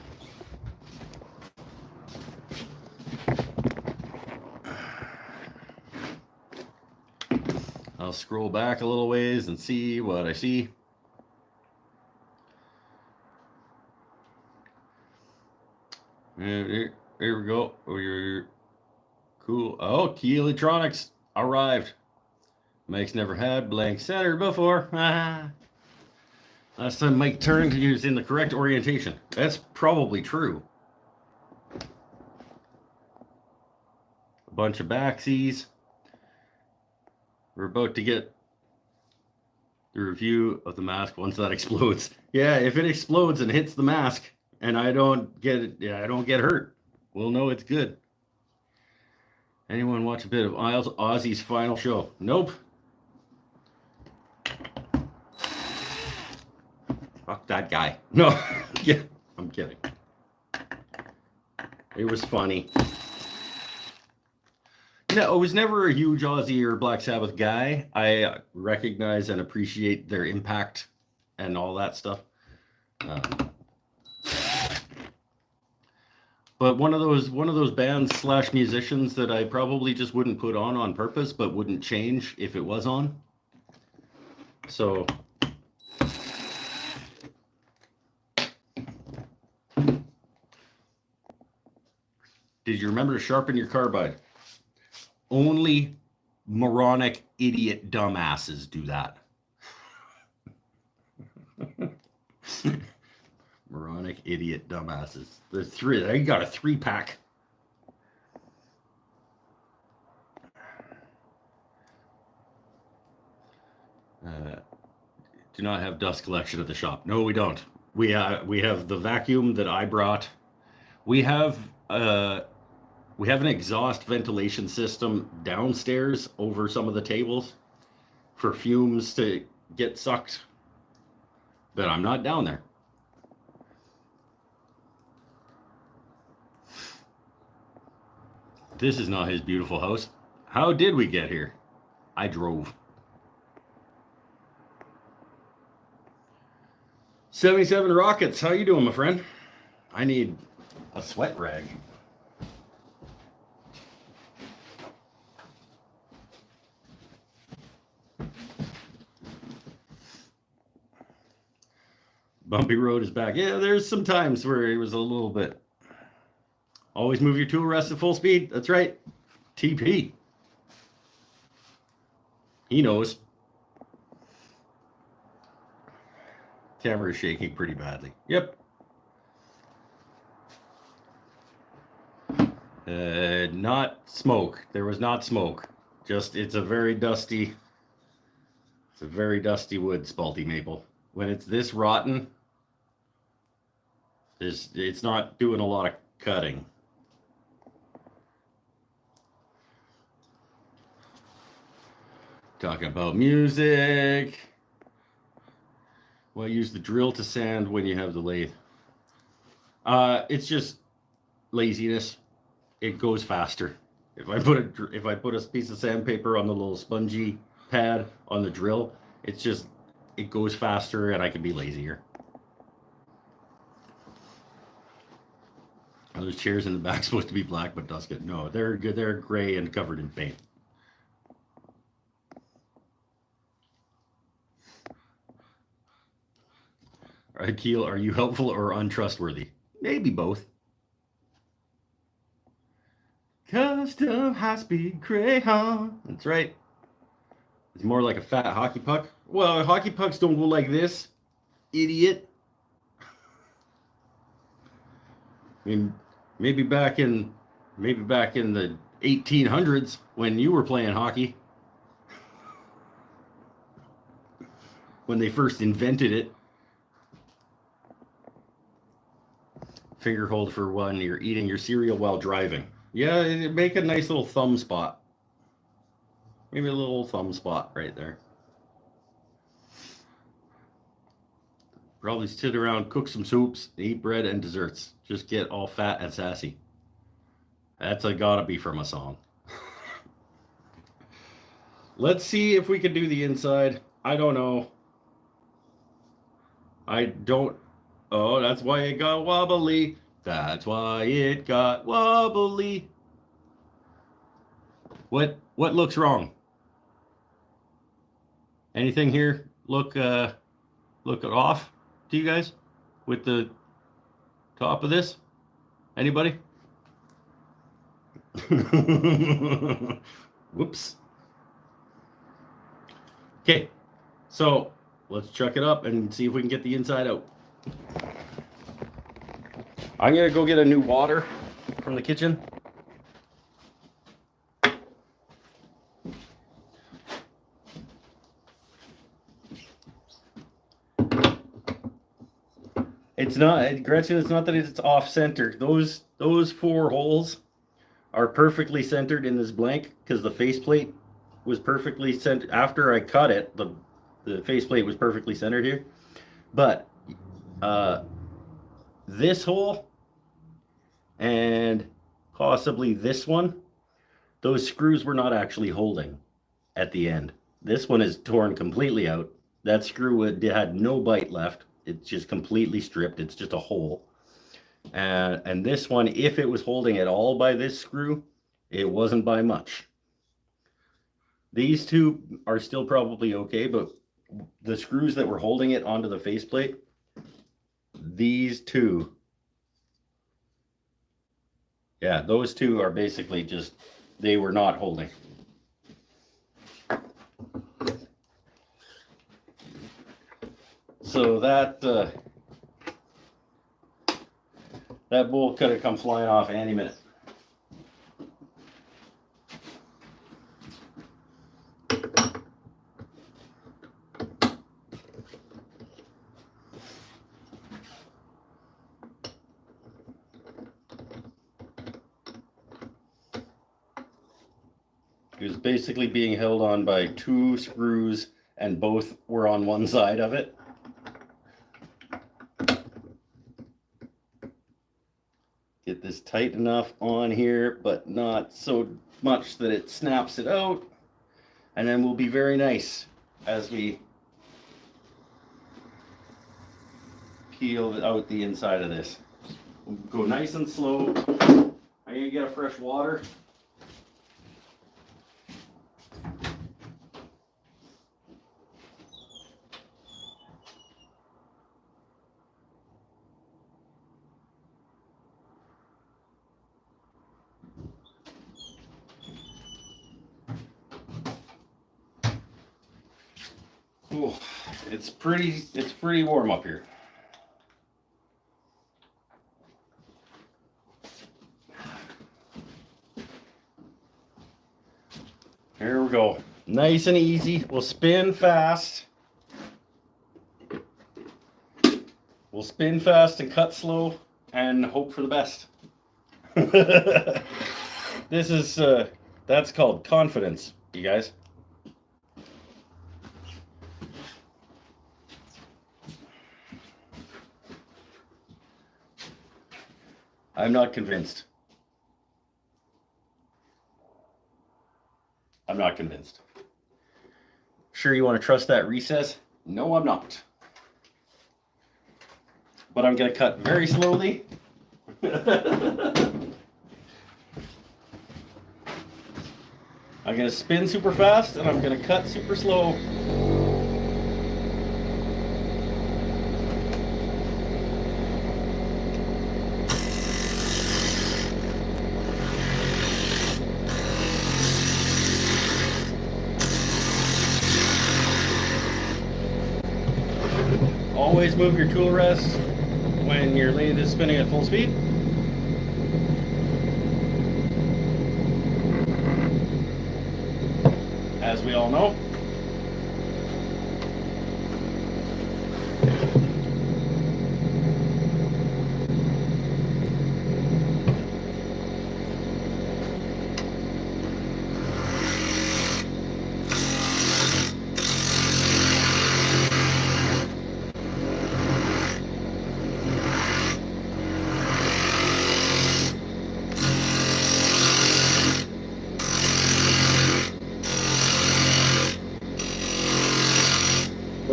I'll scroll back a little ways and see what I see. Here we go. Oh, cool. Oh, Key Electronics arrived. Mike's never had blank center before. Last time Mike turned, he was in the correct orientation. That's probably true. A bunch of backsies. We're about to get the review of the mask once that explodes. Yeah, if it explodes and hits the mask, and I don't get hurt, we'll know it's good. Anyone watch a bit of Ozzy's final show? Nope. Fuck that guy. No, yeah, I'm kidding. It was funny. No, I was never a huge Ozzy or Black Sabbath guy. I recognize and appreciate their impact and all that stuff. But one of those bands / musicians that I probably just wouldn't put on purpose, but wouldn't change if it was on. So did you remember to sharpen your carbide? Only moronic, idiot, dumbasses do that. Moronic, idiot, dumbasses. There's 3. They got a 3-pack. Do not have dust collection at the shop. No, we don't. We have the vacuum that I brought. We have an exhaust ventilation system downstairs over some of the tables for fumes to get sucked. But I'm not down there. This is not his beautiful house. How did we get here? I drove. 77 Rockets, how you doing, my friend? I need a sweat rag. Bumpy Road is back. Yeah, there's some times where it was a little bit. Always move your tool rest at full speed. That's right. TP. He knows. Camera is shaking pretty badly. Yep. Not smoke. There was not smoke. Just it's a very dusty wood, Spalty maple. When it's this rotten, it's not doing a lot of cutting. Talking about music. Well, use the drill to sand when you have the lathe. It's just laziness. It goes faster. If I put a piece of sandpaper on the little spongy pad on the drill, it goes faster and I can be lazier. Are those chairs in the back supposed to be black but dusted? No, they're good. They're gray and covered in paint. All right, Keel, are you helpful or untrustworthy? Maybe both. Custom high-speed Greyhound. That's right. It's more like a fat hockey puck. Well, hockey pucks don't go like this, idiot. I mean, maybe back in the 1800s when you were playing hockey, when they first invented it. Finger hold for one. You're eating your cereal while driving. Yeah, make a nice little thumb spot. Maybe a little thumb spot right there. Probably sit around, cook some soups, eat bread and desserts. Just get all fat and sassy. That's gotta be from a song. Let's see if we can do the inside. I don't know. Oh, that's why it got wobbly. That's why it got wobbly. What looks wrong? Anything here look off to you guys with the top of this? Anybody? Whoops. Okay, so let's chuck it up and see if we can get the inside out. I'm gonna go get a new water from the kitchen. It's not, Gretchen, it's not that it's off center. Those 4 holes are perfectly centered in this blank because the faceplate was perfectly centered. After I cut it, the faceplate was perfectly centered here. But this hole and possibly this one, those screws were not actually holding at the end. This one is torn completely out. That screw had no bite left. It's just completely stripped. It's just a hole. And this one, if it was holding at all by this screw, it wasn't by much. These 2 are still probably okay, but the screws that were holding it onto the faceplate, these 2, yeah, those 2 are basically just, they were not holding. So that bolt could have come flying off any minute. It was basically being held on by 2 screws, and both were on one side of it. Get this tight enough on here, but not so much that it snaps it out. And then we'll be very nice as we peel out the inside of this. We'll go nice and slow. I'm gonna get a fresh water. Ooh, it's pretty warm up here. Here we go. Nice and easy. We'll spin fast. We'll spin fast and cut slow and hope for the best. This is that's called confidence, you guys. I'm not convinced. I'm not convinced. Sure you want to trust that recess? No, I'm not. But I'm going to cut very slowly. I'm going to spin super fast and I'm going to cut super slow. Always move your tool rest when your lathe is spinning at full speed. As we all know.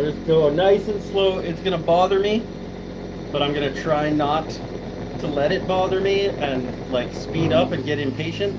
Just go nice and slow. It's gonna bother me, but I'm gonna try not to let it bother me and like speed up and get impatient.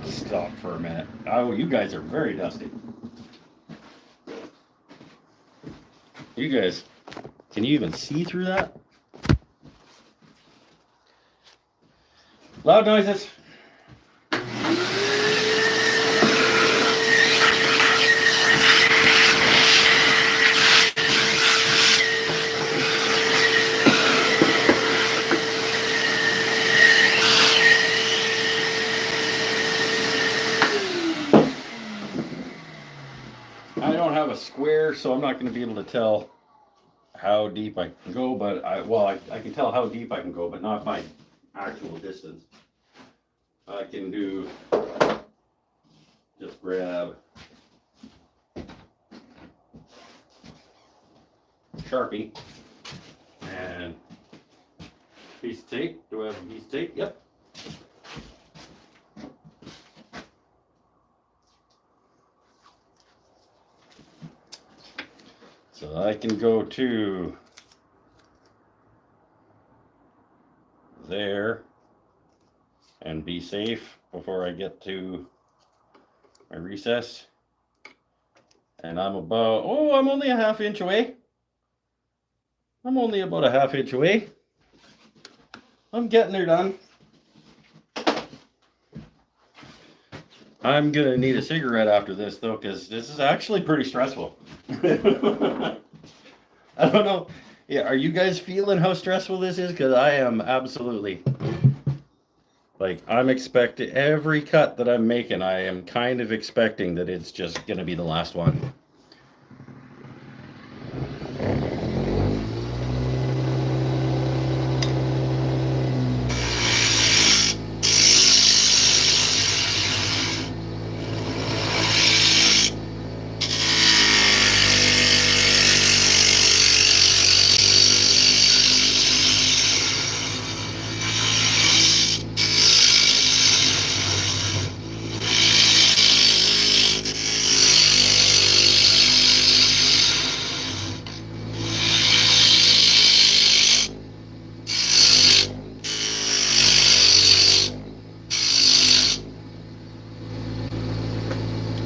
stop for a minute. Oh, you guys are very dusty. You guys, can you even see through that? Loud noises. I don't have a square, so I'm not going to be able to tell how deep I can go, but I can tell how deep I can go, but not my actual distance. I can do, just grab Sharpie and piece of tape. Do I have a piece of tape? Yep. So I can go to there and be safe before I get to my recess. And I'm about, I'm only a ½ inch away. I'm only about a ½ inch away. I'm getting her done. I'm gonna need a cigarette after this though, because this is actually pretty stressful. I don't know. Yeah, are you guys feeling how stressful this is? Because I am absolutely. Like, I'm expecting every cut that I'm making, I am kind of expecting that it's just gonna be the last one.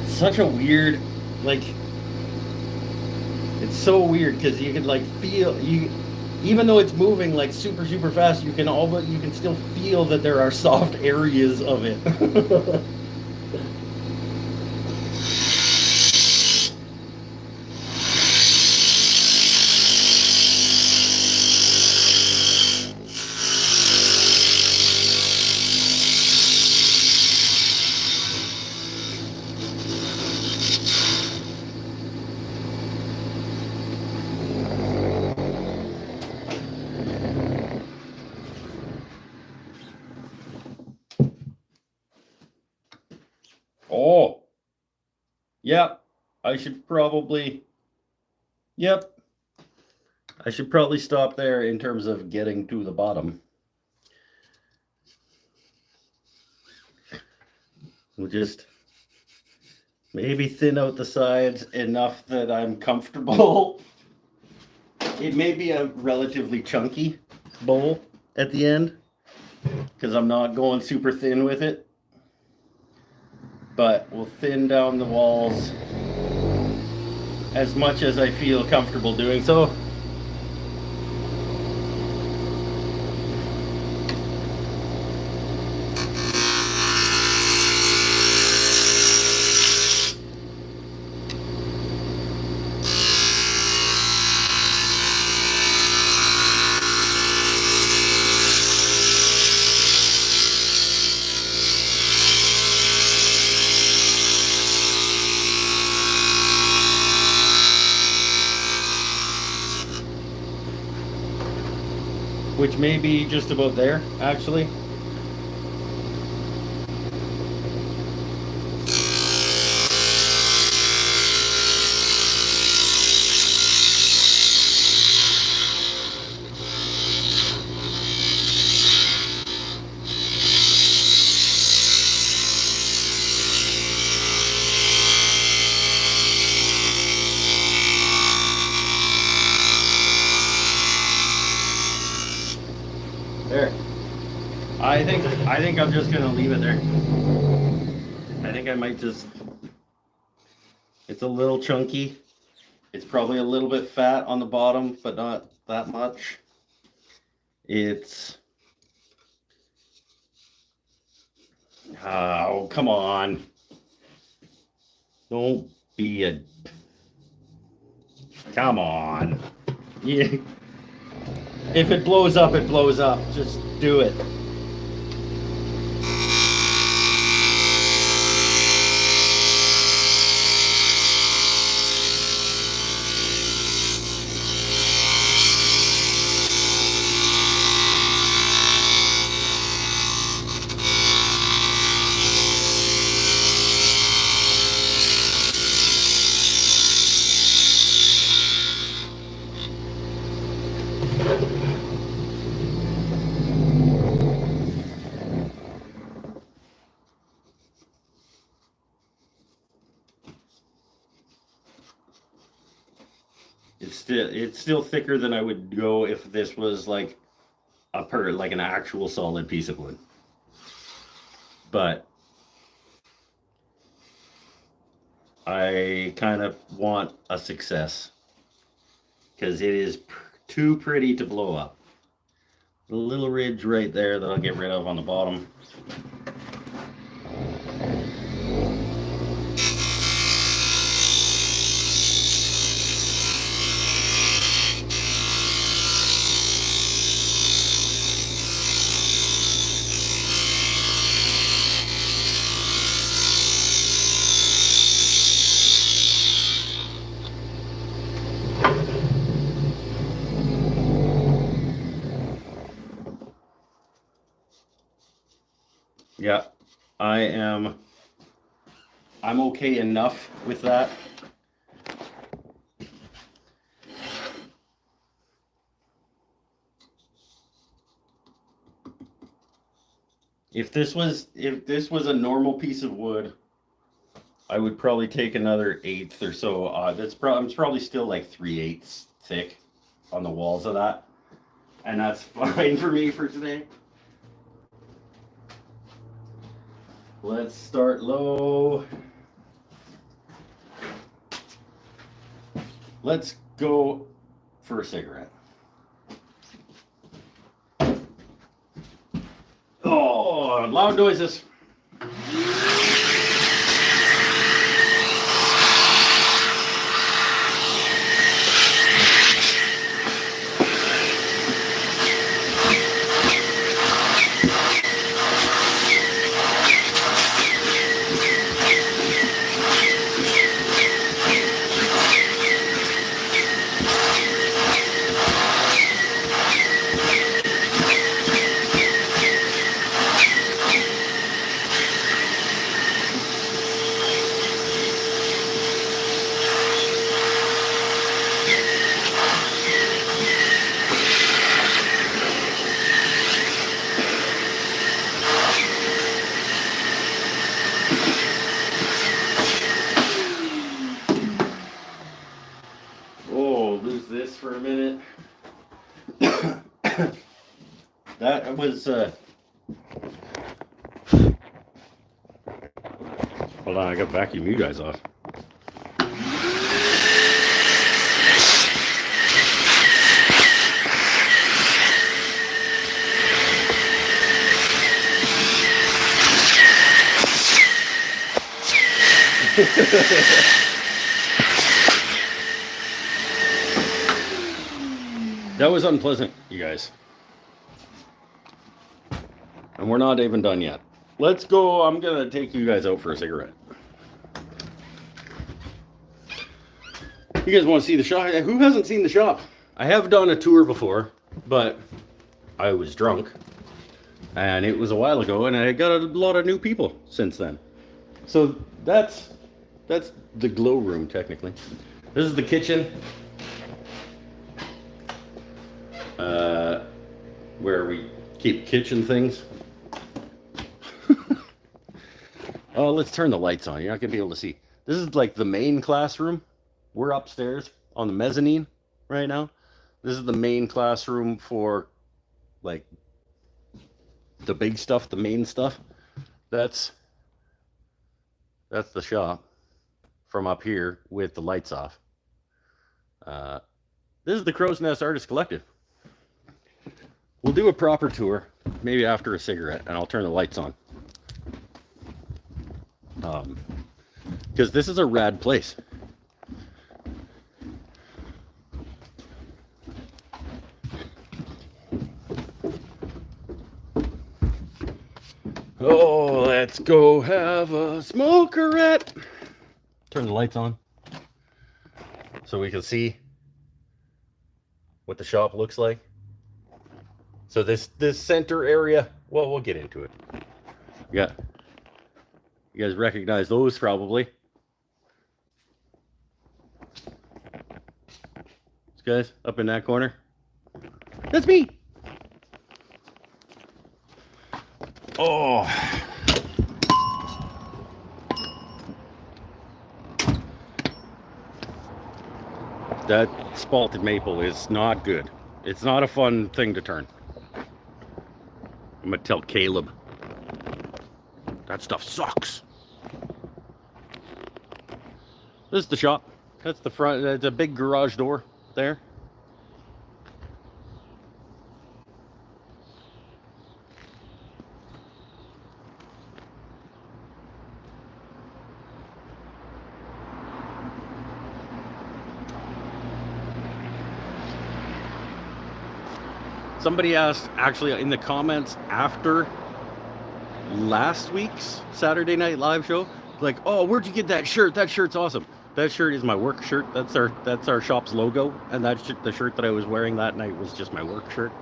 Such a weird, like, it's so weird because you can like feel even though it's moving like super fast, you can still feel that there are soft areas of it. Oh, yep. I should probably, yep. I should probably stop there in terms of getting to the bottom. We'll just maybe thin out the sides enough that I'm comfortable. It may be a relatively chunky bowl at the end because I'm not going super thin with it. But we'll thin down the walls as much as I feel comfortable doing so. Which may be just about there, actually. There. I think I'm just gonna leave it there. I think I might just, it's a little chunky. It's probably a little bit fat on the bottom, but not that much. It's, oh, come on. Don't be a, come on. Yeah. If it blows up, it blows up. Just do it. It's still thicker than I would go if this was like like an actual solid piece of wood. But I kind of want a success because it is too pretty to blow up. The little ridge right there that I'll get rid of on the bottom. Yeah, I'm okay enough with that. If this was a normal piece of wood, I would probably take another eighth or so. It's probably still like 3/8 thick on the walls of that, and that's fine for me for today. Let's start low. Let's go for a cigarette. Oh, loud noises. For a minute. That was hold on, I got vacuum you guys off. That was unpleasant, you guys. And we're not even done yet. Let's go. I'm going to take you guys out for a cigarette. You guys want to see the shop? Who hasn't seen the shop? I have done a tour before, but I was drunk. And it was a while ago, and I got a lot of new people since then. So that's the glow room, technically. This is the kitchen. Where we keep kitchen things. Oh, let's turn the lights on. You're not gonna be able to see. This is like the main classroom. We're upstairs on the mezzanine right now. This is the main classroom for like the big stuff, the main stuff. That's That's the shop from up here with the lights off. This is the Crow's Nest Artist Collective. We'll do a proper tour, maybe after a cigarette, and I'll turn the lights on. Because this is a rad place. Oh, let's go have a smokerette. Turn the lights on so we can see what the shop looks like. So this center area, well, we'll get into it. Yeah, you guys recognize those probably. These guys up in that corner. That's me. Oh. That spalted maple is not good. It's not a fun thing to turn. I'm gonna tell Caleb. That stuff sucks. This is the shop. That's the front. That's a big garage door there. Somebody asked, actually, in the comments after last week's Saturday Night Live show, like, "Oh, where'd you get that shirt? That shirt's awesome." That shirt is my work shirt. That's our shop's logo, and the shirt that I was wearing that night was just my work shirt.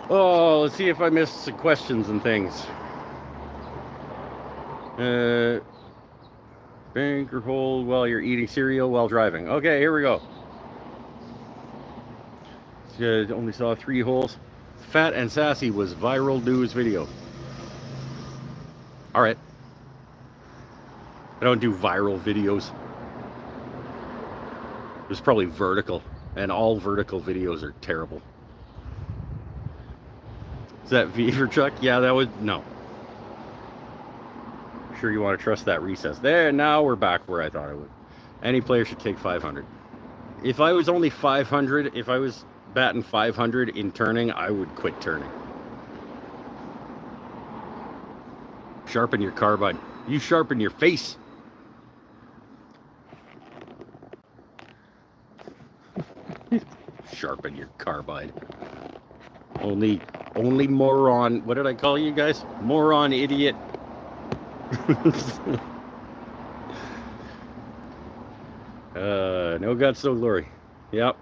Oh, let's see if I missed some questions and things. Bank or hold while you're eating cereal while driving. Okay, here we go. Only saw 3 holes. Fat and Sassy was viral news video. All right. I don't do viral videos. It was probably vertical, and all vertical videos are terrible. Is that Beaver Chuck? Yeah, that would, no. Sure you want to trust that recess. There, now we're back where I thought I would. Any player should take 500. If I was only 500, if I was batting 500 in turning, I would quit turning. Sharpen your carbide. You sharpen your face. Sharpen your carbide. Only moron. What did I call you guys? Moron, idiot. No guts, no glory. Yep.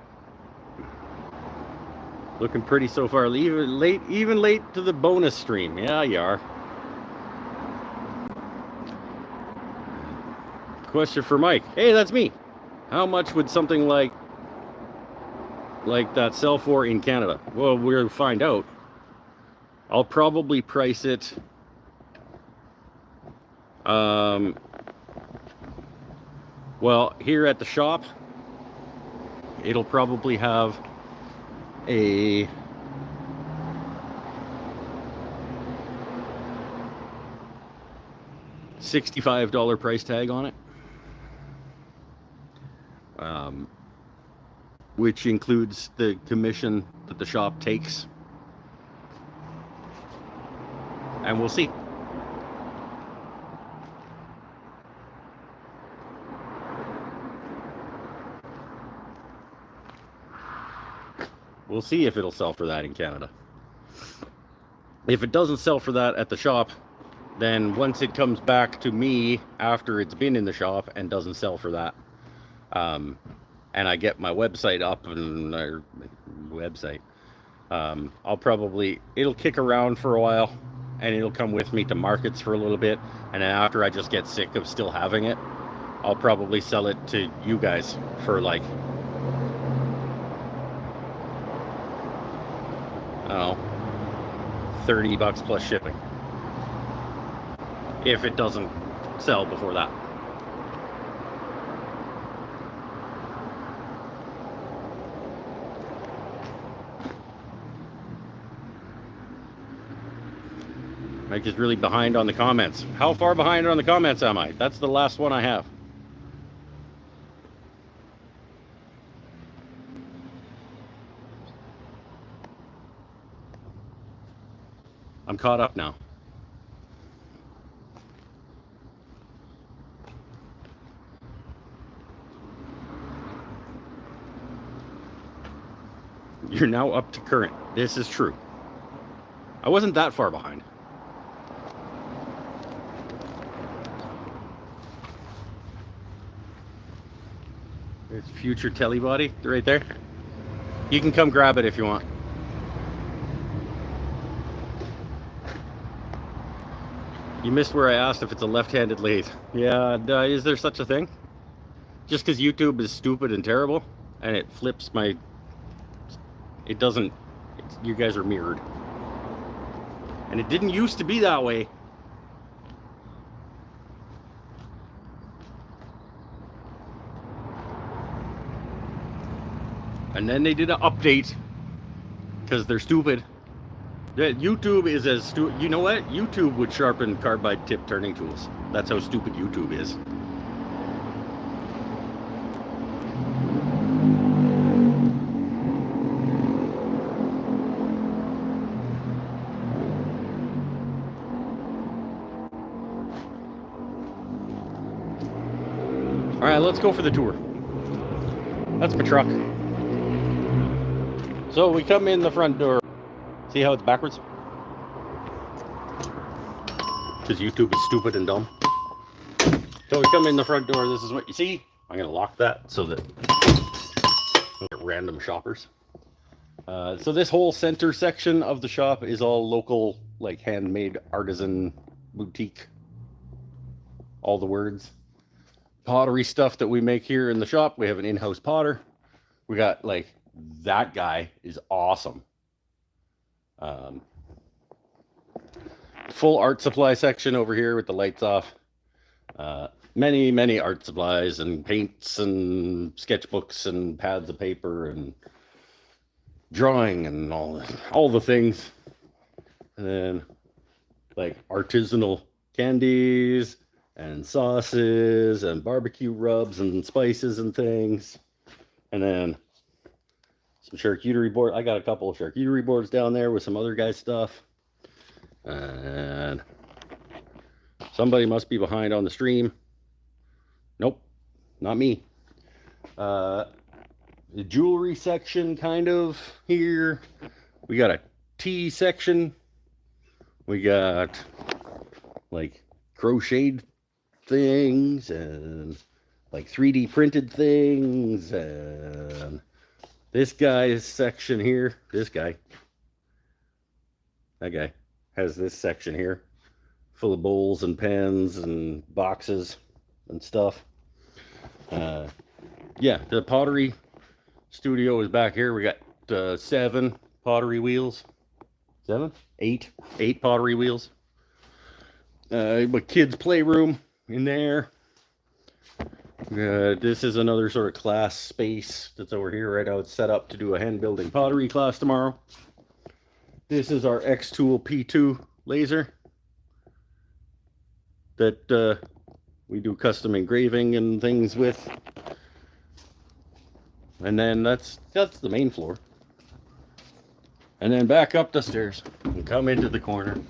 Looking pretty so far. Even late to the bonus stream. Yeah, you are. Question for Mike. Hey, that's me. How much would something like that sell for in Canada? Well, we'll find out. I'll probably price it well, here at the shop, it'll probably have a $65 price tag on it, which includes the commission that the shop takes, and we'll see. We'll see if it'll sell for that in Canada. If it doesn't sell for that at the shop, then once it comes back to me after it's been in the shop and doesn't sell for that, and I get my website up and it'll kick around for a while, and it'll come with me to markets for a little bit, and then after I just get sick of still having it, I'll probably sell it to you guys for like, I don't know, $30 plus shipping, if it doesn't sell before that. Mike is really behind on the comments. How far behind on the comments am I? That's the last one I have. I'm caught up now. You're now up to current. This is true. I wasn't that far behind. There's future telebody right there. You can come grab it if you want. You missed where I asked if it's a left-handed lathe. Yeah, is there such a thing? Just because YouTube is stupid and terrible and it flips my... It doesn't... you guys are mirrored. And it didn't used to be that way. And then they did an update because they're stupid. YouTube is as stupid. You know what? YouTube would sharpen carbide tip turning tools. That's how stupid YouTube is. All right, let's go for the tour. That's my truck. So we come in the front door. See how it's backwards? Because YouTube is stupid and dumb. So we come in the front door. This is what you see. I'm going to lock that so that I don't get random shoppers. So this whole center section of the shop is all local, like handmade artisan boutique. All the words. Pottery stuff that we make here in the shop. We have an in-house potter. We got like, that guy is awesome. Full art supply section over here with the lights off. Many art supplies and paints and sketchbooks and pads of paper and drawing and all the things. And then like artisanal candies and sauces and barbecue rubs and spices and things. And then some charcuterie board. I got a couple of charcuterie boards down there with some other guys' stuff. And somebody must be behind on the stream. Nope, not me. The jewelry section kind of here. We got a tea section. We got like crocheted things and like 3D printed things and this guy's section here, that guy has this section here full of bowls and pens and boxes and stuff. Yeah, the pottery studio is back here. We got 7 pottery wheels. 8 pottery wheels. But kids' playroom in there. This is another sort of class space that's over here right now. It's set up to do a hand building pottery class tomorrow. This is our Xtool P2 laser that we do custom engraving and things with. And then that's the main floor. And then back up the stairs and come into the corner.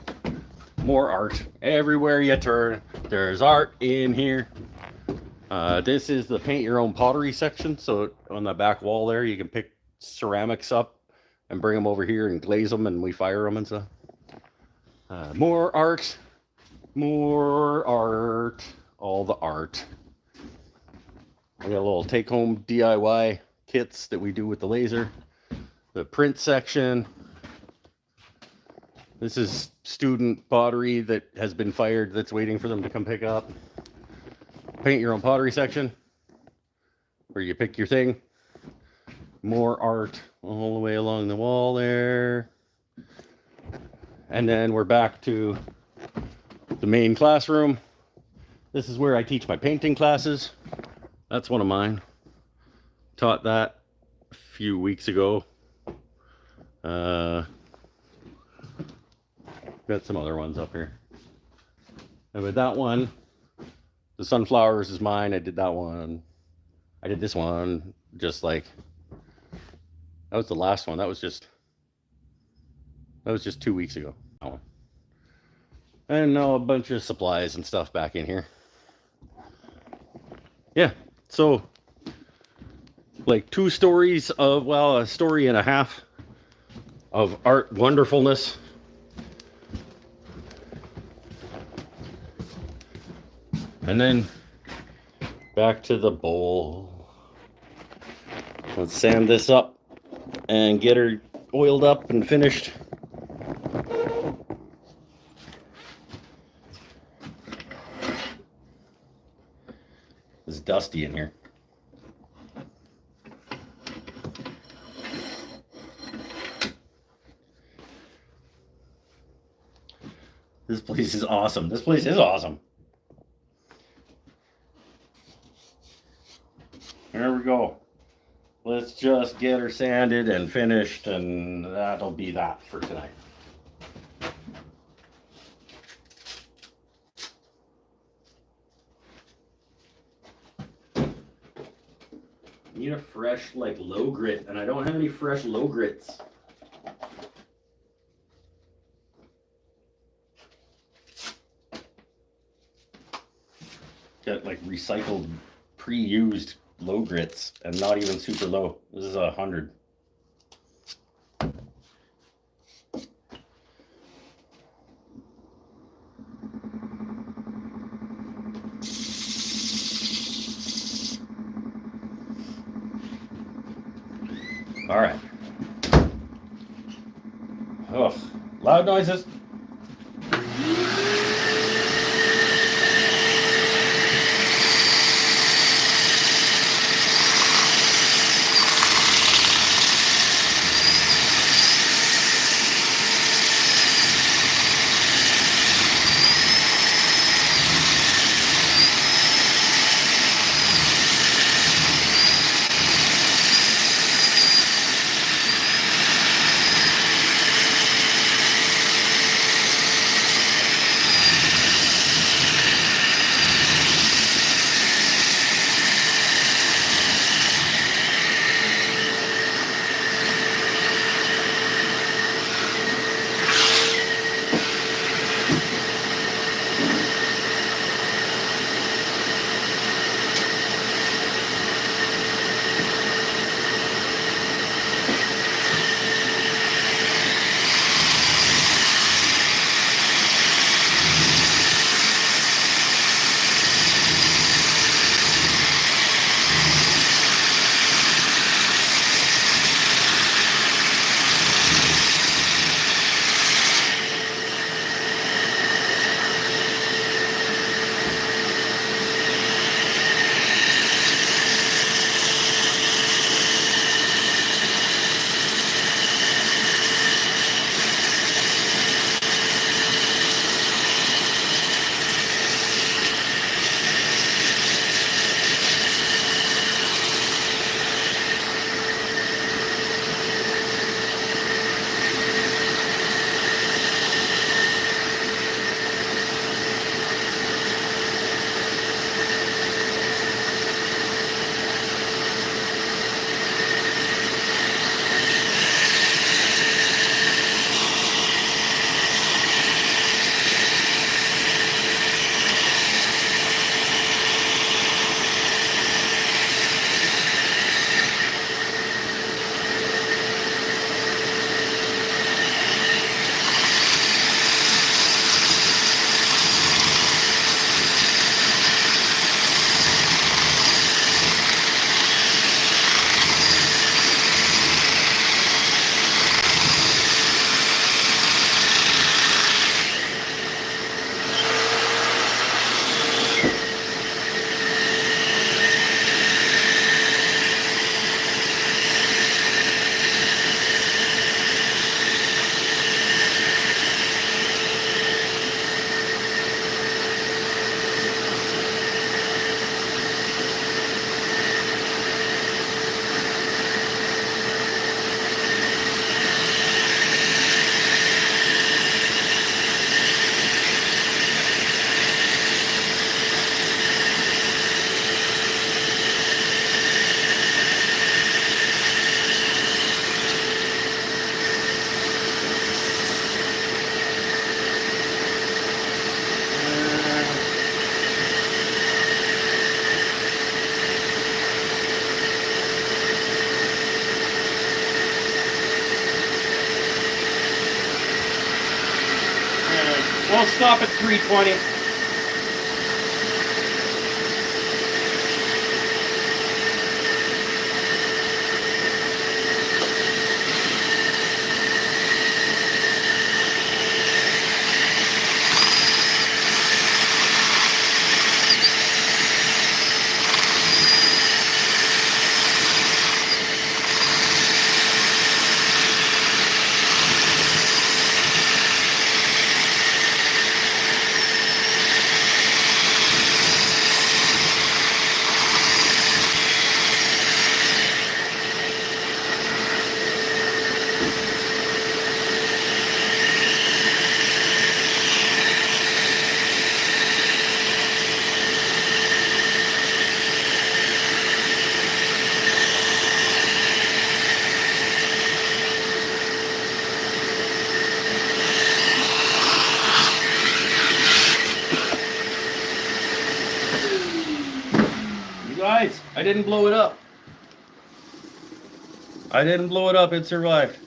More art. Everywhere you turn, there's art in here. This is the paint your own pottery section. So on the back wall there, you can pick ceramics up and bring them over here and glaze them and we fire them and stuff. More art, all the art. We got a little take-home DIY kits that we do with the laser. The print section. This is student pottery that has been fired that's waiting for them to come pick up. Paint your own pottery section where you pick your thing. More art all the way along the wall there. And then we're back to the main classroom. This is where I teach my painting classes. That's one of mine. Taught that a few weeks ago. Got some other ones up here. And with that one, the sunflowers is mine. I did that one. I did this one. Just like, that was the last one. That was just 2 weeks ago. That one. And now a bunch of supplies and stuff back in here. Yeah, so like 2 stories of, well, a story and a half of art wonderfulness. And then back to the bowl. Let's sand this up and get her oiled up and finished. It's dusty in here. This place is awesome. This place is awesome. There we go. Let's just get her sanded and finished, and that'll be that for tonight. Need a fresh, like, low grit, and I don't have any fresh low grits. Got like recycled, pre-used low grits, and not even super low. This is 100. All right. Ugh, loud noises. Don't stop at 320. Guys, I didn't blow it up. I didn't blow it up. It survived.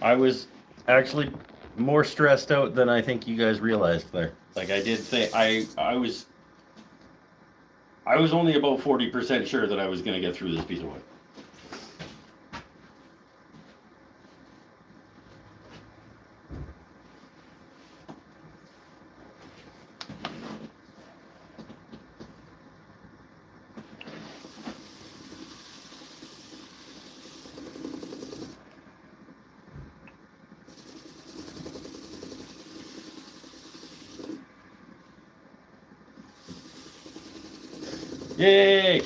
I was actually more stressed out than I think you guys realized there. Like I did say, I was only about 40% sure that I was going to get through this piece of wood. Yay!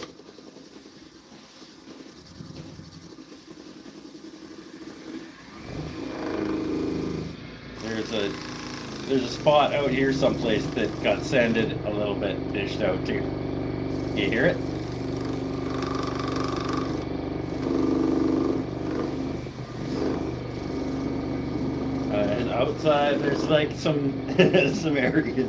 There's a spot out here someplace that got sanded a little bit, dished out too. You hear it? Outside, there's like some some areas.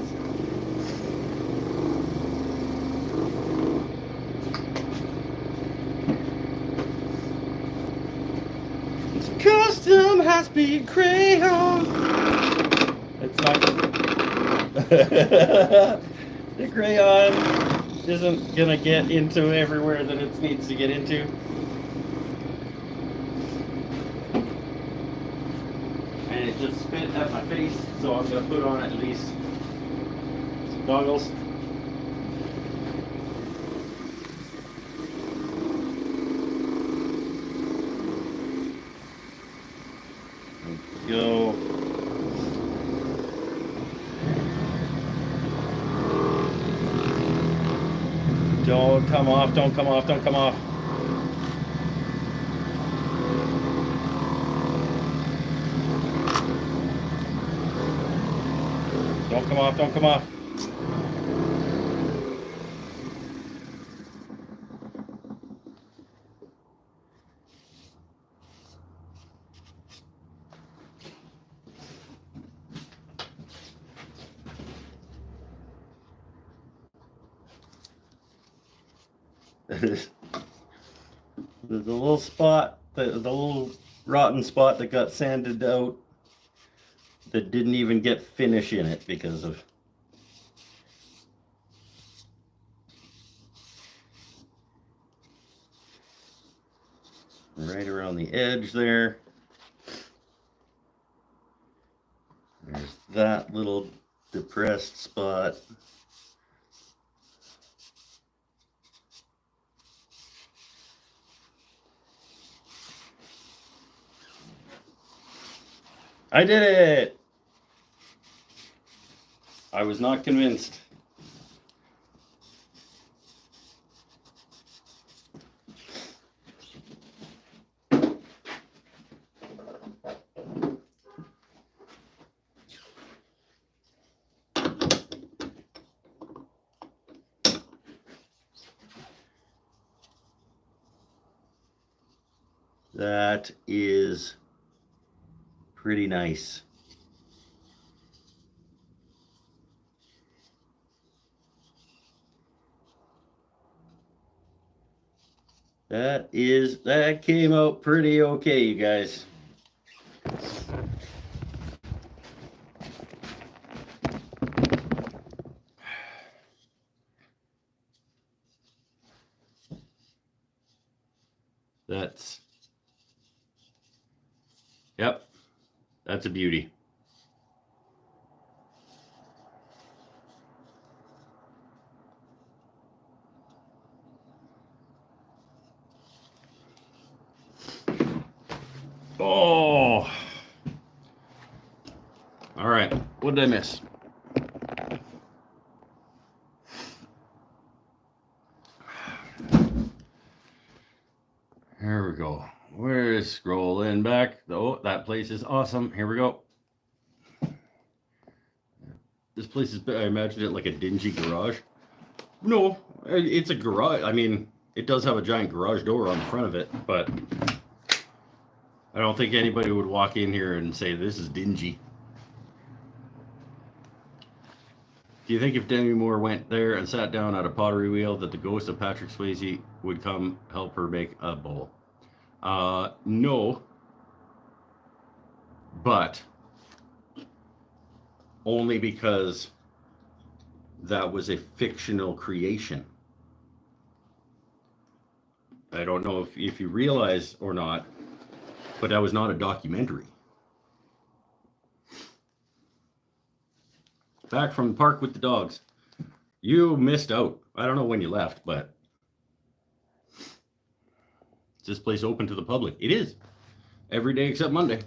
Custom high-speed crayon. It's not. The crayon isn't gonna get into everywhere that it needs to get into. And it just spit at my face, so I'm gonna put on at least some goggles. Go. Don't come off, don't come off, don't come off. Don't come off, don't come off. There's a little spot, the little rotten spot that got sanded out that didn't even get finish in it because of right around the edge there. There's that little depressed spot. I did it! I was not convinced. That is pretty nice. That came out pretty okay, you guys. Yep, that's a beauty. Oh, all right. What did I miss? There we go. We're scrolling back. Oh, that place is awesome. Here we go. This place is, I imagine it like a dingy garage. No, it's a garage. I mean, it does have a giant garage door on the front of it, but I don't think anybody would walk in here and say this is dingy. Do you think if Demi Moore went there and sat down at a pottery wheel that the ghost of Patrick Swayze would come help her make a bowl? No. But only because that was a fictional creation. I don't know if you realize or not, but that was not a documentary. Back from the park with the dogs. You missed out. I don't know when you left, but is this place open to the public? It is. Every day except Monday.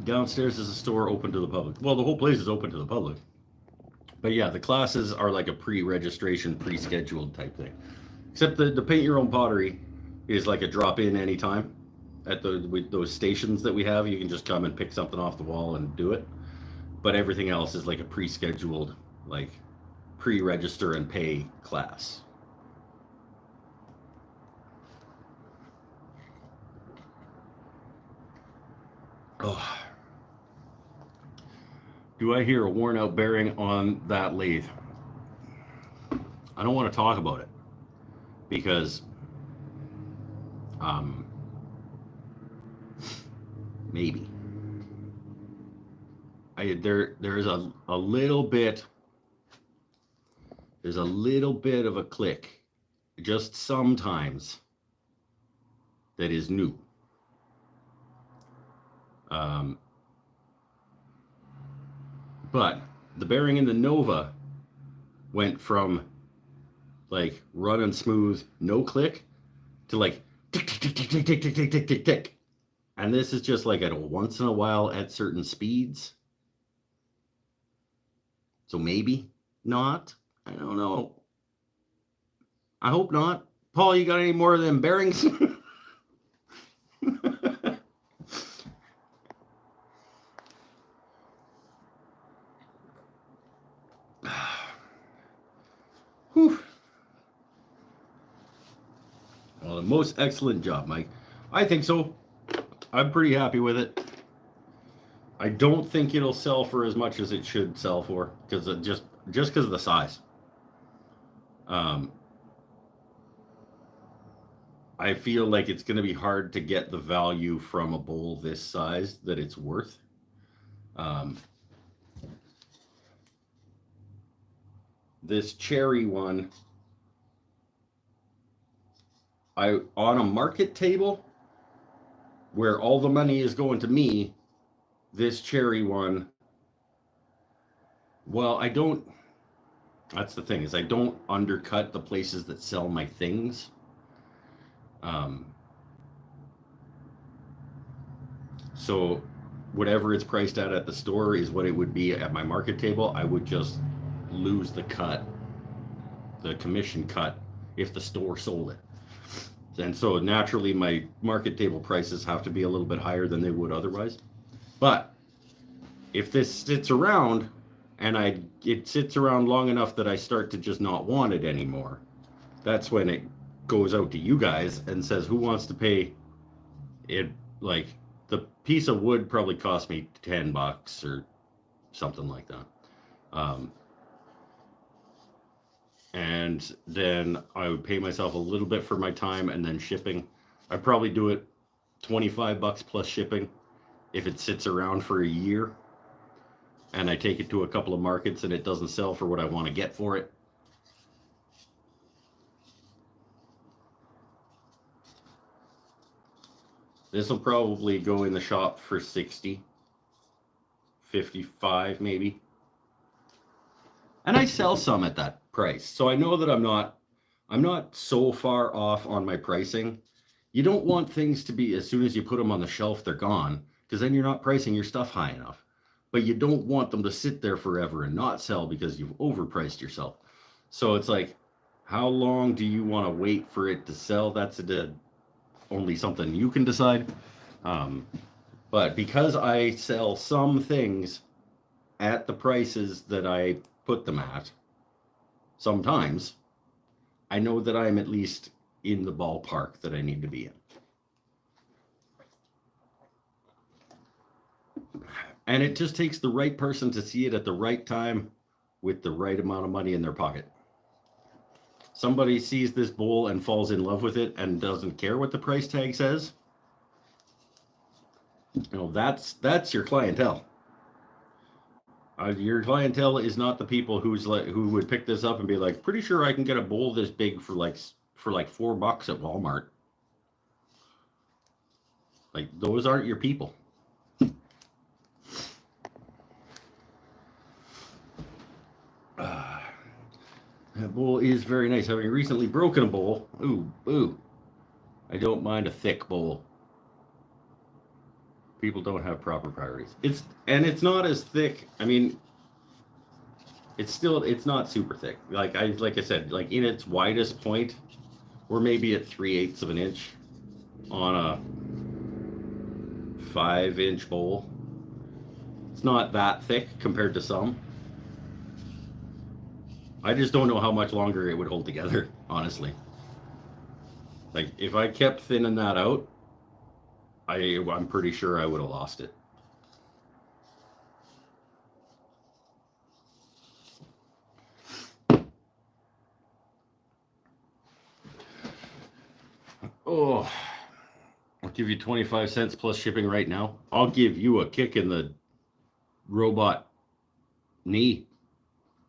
Downstairs is a store open to the public. Well, the whole place is open to the public. But yeah, the classes are like a pre-registration, pre-scheduled type thing. Except the paint your own pottery is like a drop-in anytime. At those stations that we have, you can just come and pick something off the wall and do it. But everything else is like a pre-scheduled, like pre-register and pay class. Oh. Do I hear a worn out bearing on that lathe? I don't want to talk about it because maybe there's a little bit of a click just sometimes that is new. But the bearing in the Nova went from like running smooth, no click, to like tick, tick, tick, tick, tick, tick, tick, tick, tick, tick. And this is just like at a once in a while at certain speeds. So maybe not. I don't know. I hope not. Paul, you got any more of them bearings? Well, the most excellent job, Mike. I think so. I'm pretty happy with it. I don't think it'll sell for as much as it should sell for, because just because of the size. I feel like it's going to be hard to get the value from a bowl this size that it's worth. This cherry one, on a market table where all the money is going to me, this cherry one, well, that's the thing, is I don't undercut the places that sell my things. So whatever it's priced at the store is what it would be at my market table. I would just lose the commission cut, if the store sold it. And so naturally my market table prices have to be a little bit higher than they would otherwise. But if this sits around and it sits around long enough that I start to just not want it anymore, that's when it goes out to you guys and says, who wants to pay it? Like, the piece of wood probably cost me $10 or something like that. And then I would pay myself a little bit for my time and then shipping. I'd probably do it $25 plus shipping if it sits around for a year. and I take it to a couple of markets and it doesn't sell for what I want to get for it. This will probably go in the shop for 60, 55 maybe. And I sell some at that price. So I know that I'm not so far off on my pricing. You don't want things to be, as soon as you put them on the shelf, they're gone, because then you're not pricing your stuff high enough. But you don't want them to sit there forever and not sell because you've overpriced yourself. So it's like, how long do you want to wait for it to sell? That's only something you can decide. But because I sell some things at the prices that I put them at, sometimes I know that I'm at least in the ballpark that I need to be in. And it just takes the right person to see it at the right time with the right amount of money in their pocket. Somebody sees this bowl and falls in love with it and doesn't care what the price tag says. That's your clientele. Your clientele is not the people who would pick this up and be like, pretty sure I can get a bowl this big for like $4 at Walmart. Like, those aren't your people. That bowl is very nice. Having recently broken a bowl, ooh, I don't mind a thick bowl. People don't have proper priorities. It's not as thick. I mean, it's not super thick. Like I said, like in its widest point, we're maybe at 3/8 of an inch on a 5-inch bowl. It's not that thick compared to some. I just don't know how much longer it would hold together, honestly. Like, if I kept thinning that out, I'm pretty sure I would have lost it. Oh, I'll give you 25 cents plus shipping right now. I'll give you a kick in the robot knee.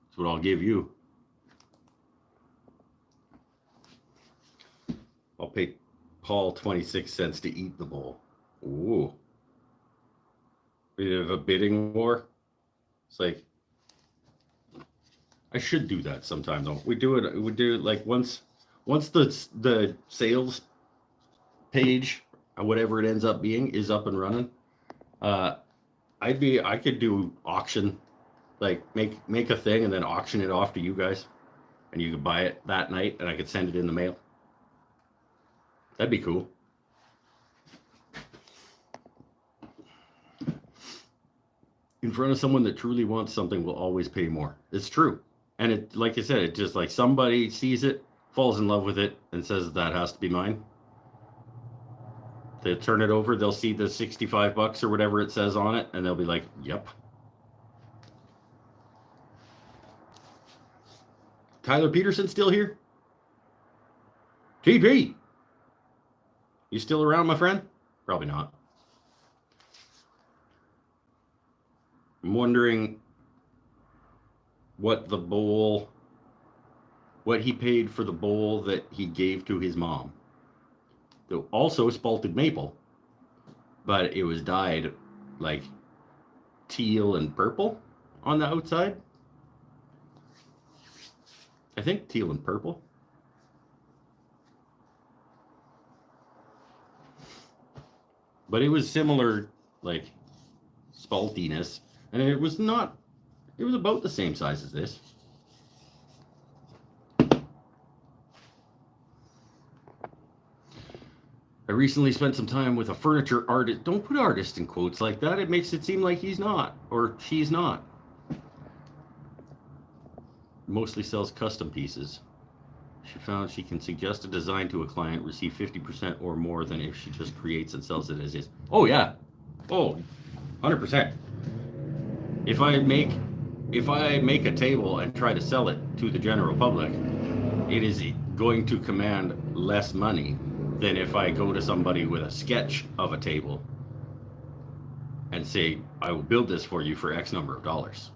That's what I'll give you. I'll pay Paul 26 cents to eat the bowl. Ooh. We have a bidding war. It's like, I should do that sometime though. We do it like once the sales page, whatever it ends up being, is up and running. I could do auction, like make a thing and then auction it off to you guys, and you could buy it that night and I could send it in the mail. That'd be cool. In front of someone that truly wants something will always pay more. It's true. And it, like I said, it just like somebody sees it, falls in love with it, and says that has to be mine. They turn it over, they'll see the $65 or whatever it says on it, and they'll be like, yep. Tyler Peterson still here? TP! You still around, my friend? Probably not. I'm wondering what he paid for the bowl that he gave to his mom. Also spalted maple, but it was dyed like teal and purple on the outside. I think teal and purple. But it was similar, like, spaltiness. And it was about the same size as this. I recently spent some time with a furniture artist. Don't put artist in quotes like that. It makes it seem like he's not, or she's not. Mostly sells custom pieces. She found she can suggest a design to a client, receive 50% or more than if she just creates and sells it as is. Oh yeah. Oh, 100%. If I make a table and try to sell it to the general public, it is going to command less money than if I go to somebody with a sketch of a table and say, I will build this for you for X number of dollars.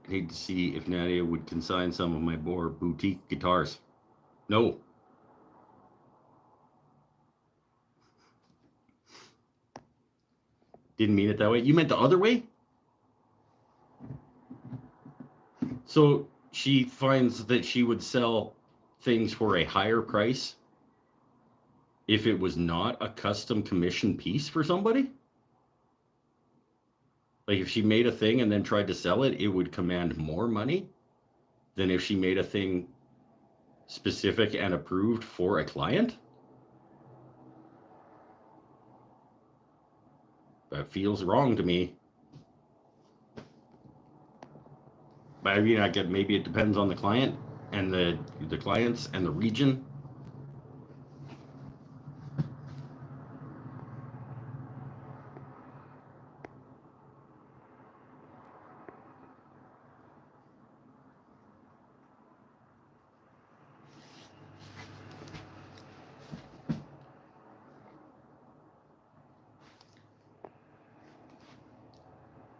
I need to see if Nadia would consign some of my more boutique guitars. No. Didn't mean it that way. You meant the other way? So she finds that she would sell things for a higher price if it was not a custom commission piece for somebody? Like if she made a thing and then tried to sell it, it would command more money than if she made a thing specific and approved for a client? That feels wrong to me. But I mean, I get maybe it depends on the client and the clients and the region.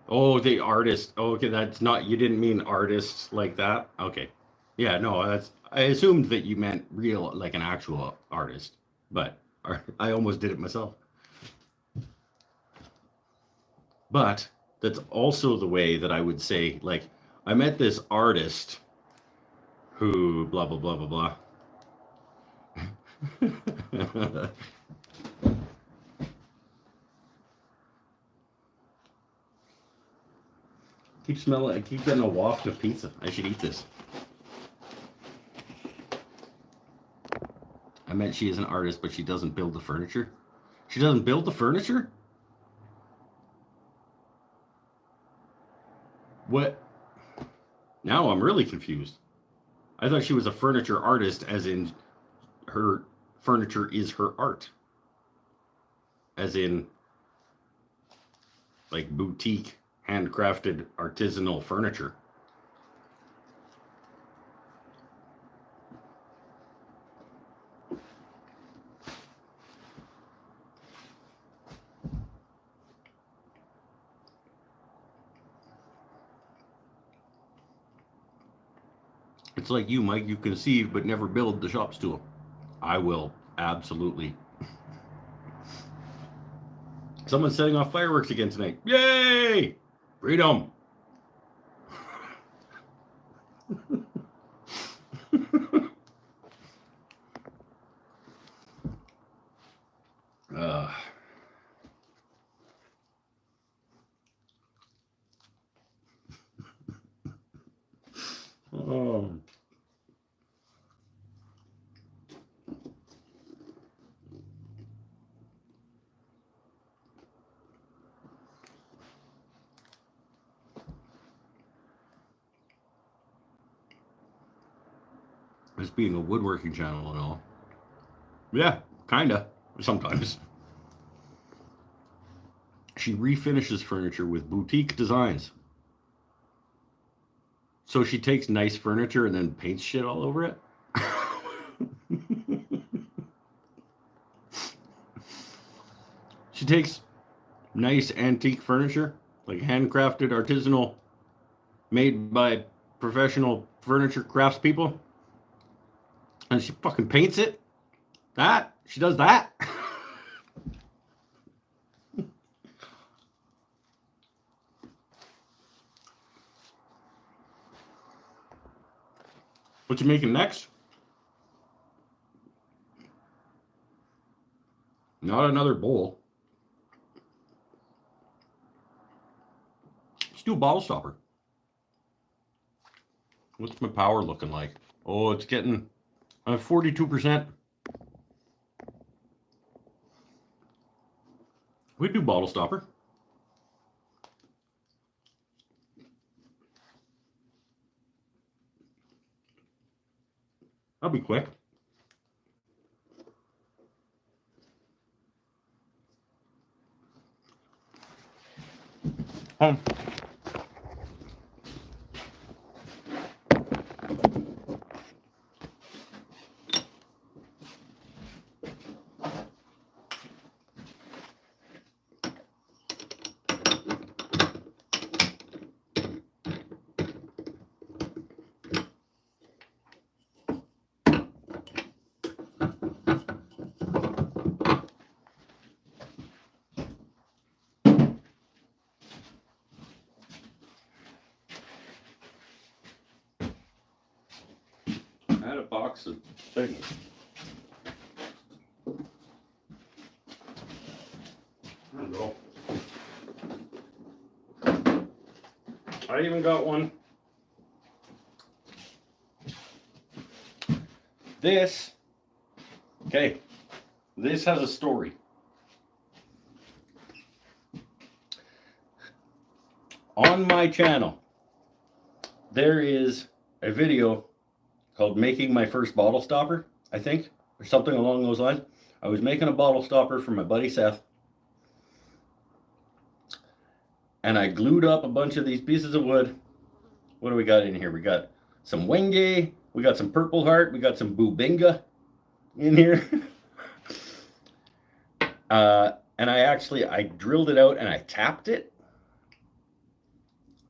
Oh, the artist. Oh, okay, that's not, you didn't mean artists like that? Okay. Yeah, no, that's, I assumed that you meant real, like an actual artist, but I almost did it myself. But that's also the way that I would say, like, I met this artist who blah, blah, blah, blah, blah. Keep smelling, I keep getting a waft of pizza. I should eat this. I meant she is an artist, but she doesn't build the furniture. She doesn't build the furniture? What? Now I'm really confused. I thought she was a furniture artist, as in her furniture is her art. As in, like, boutique, handcrafted, artisanal furniture. It's like you, Mike. You conceive but never build the shop stool. I will absolutely. Someone's setting off fireworks again tonight. Yay! Freedom! uh. Oh. This being a woodworking channel and all. Yeah, kinda. Sometimes. She refinishes furniture with boutique designs. So she takes nice furniture and then paints shit all over it? She takes nice antique furniture, like handcrafted, artisanal, made by professional furniture craftspeople, and she fucking paints it? That? She does that? What you making next? Not another bowl. Let's do a bottle stopper. What's my power looking like? Oh, it's getting 42%. We do bottle stopper. I'll be quick. I had a box of things. There we go. I even got one. This has a story. On my channel, there is a video called Making My First Bottle Stopper, I think, or something along those lines. I was making a bottle stopper for my buddy Seth, and I glued up a bunch of these pieces of wood. What do we got in here? We got some Wenge, we got some Purple Heart, we got some Bubinga in here. And I drilled it out and I tapped it.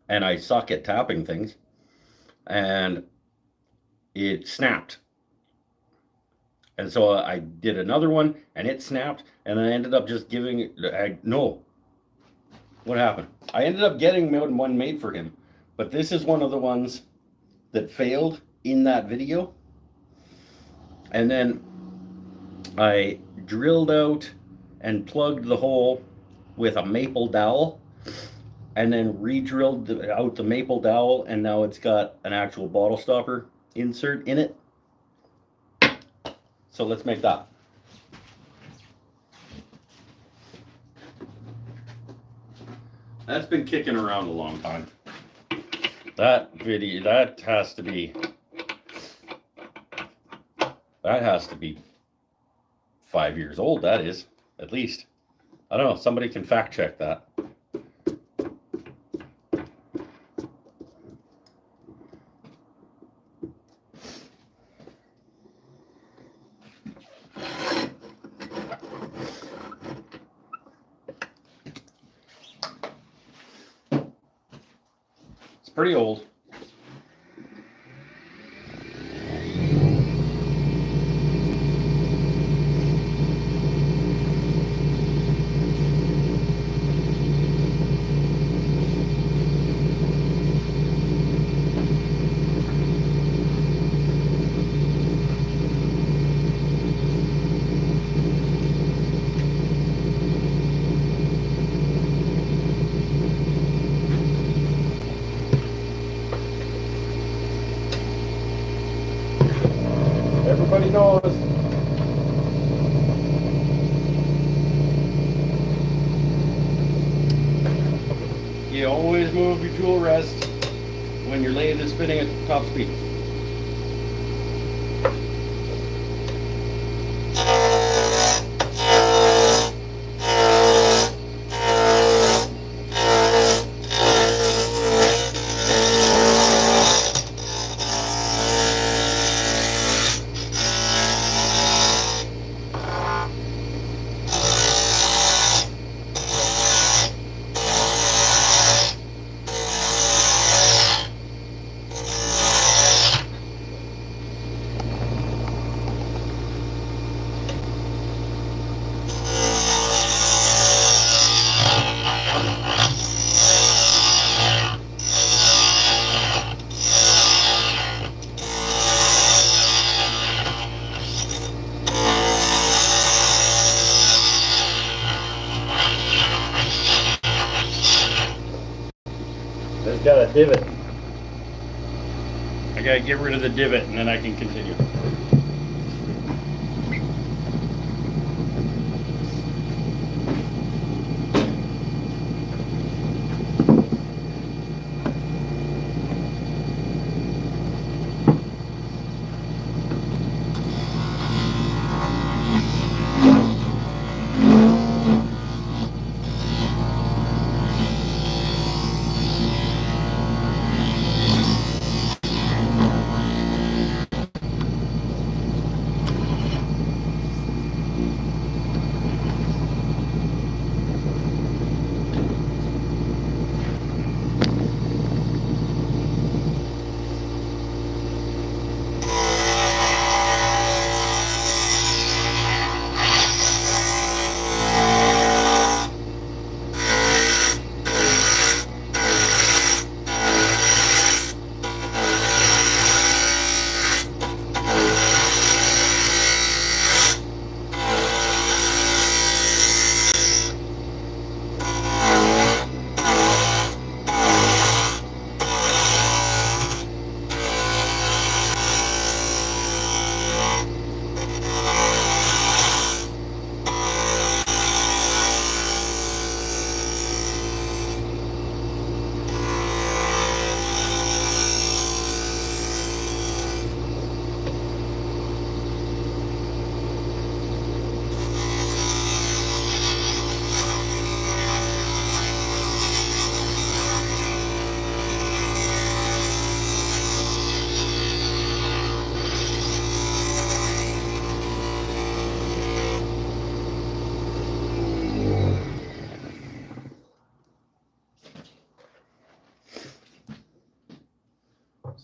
And I suck at tapping things. And it snapped. And so I did another one and it snapped. And I ended up just giving it, no. What happened? I ended up getting one made for him. But this is one of the ones that failed in that video. And then I drilled out and plugged the hole with a maple dowel, and then re-drilled out the maple dowel, and now it's got an actual bottle stopper insert in it. So let's make that. That's been kicking around a long time. That video, that has to be 5 years old, that is, at least. I don't know, somebody can fact check that. It's pretty old. Everybody knows. You always move your tool rest when your lathe is spinning at top speed. It's got a divot. I gotta get rid of the divot and then I can continue.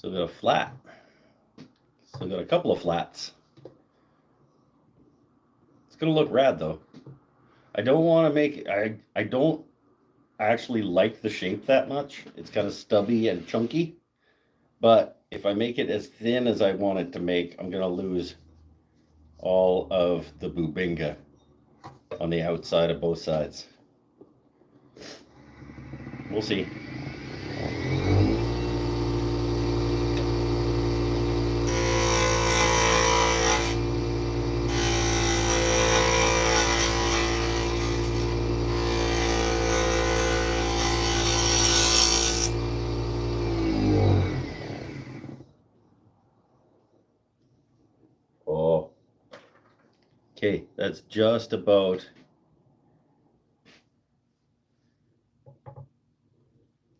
Still got a flat. Still got a couple of flats. It's gonna look rad though. I don't want to make I don't actually like the shape that much. It's kind of stubby and chunky. But if I make it as thin as I want it to make, I'm gonna lose all of the Bubinga on the outside of both sides. We'll see. Oh, okay, that's just about.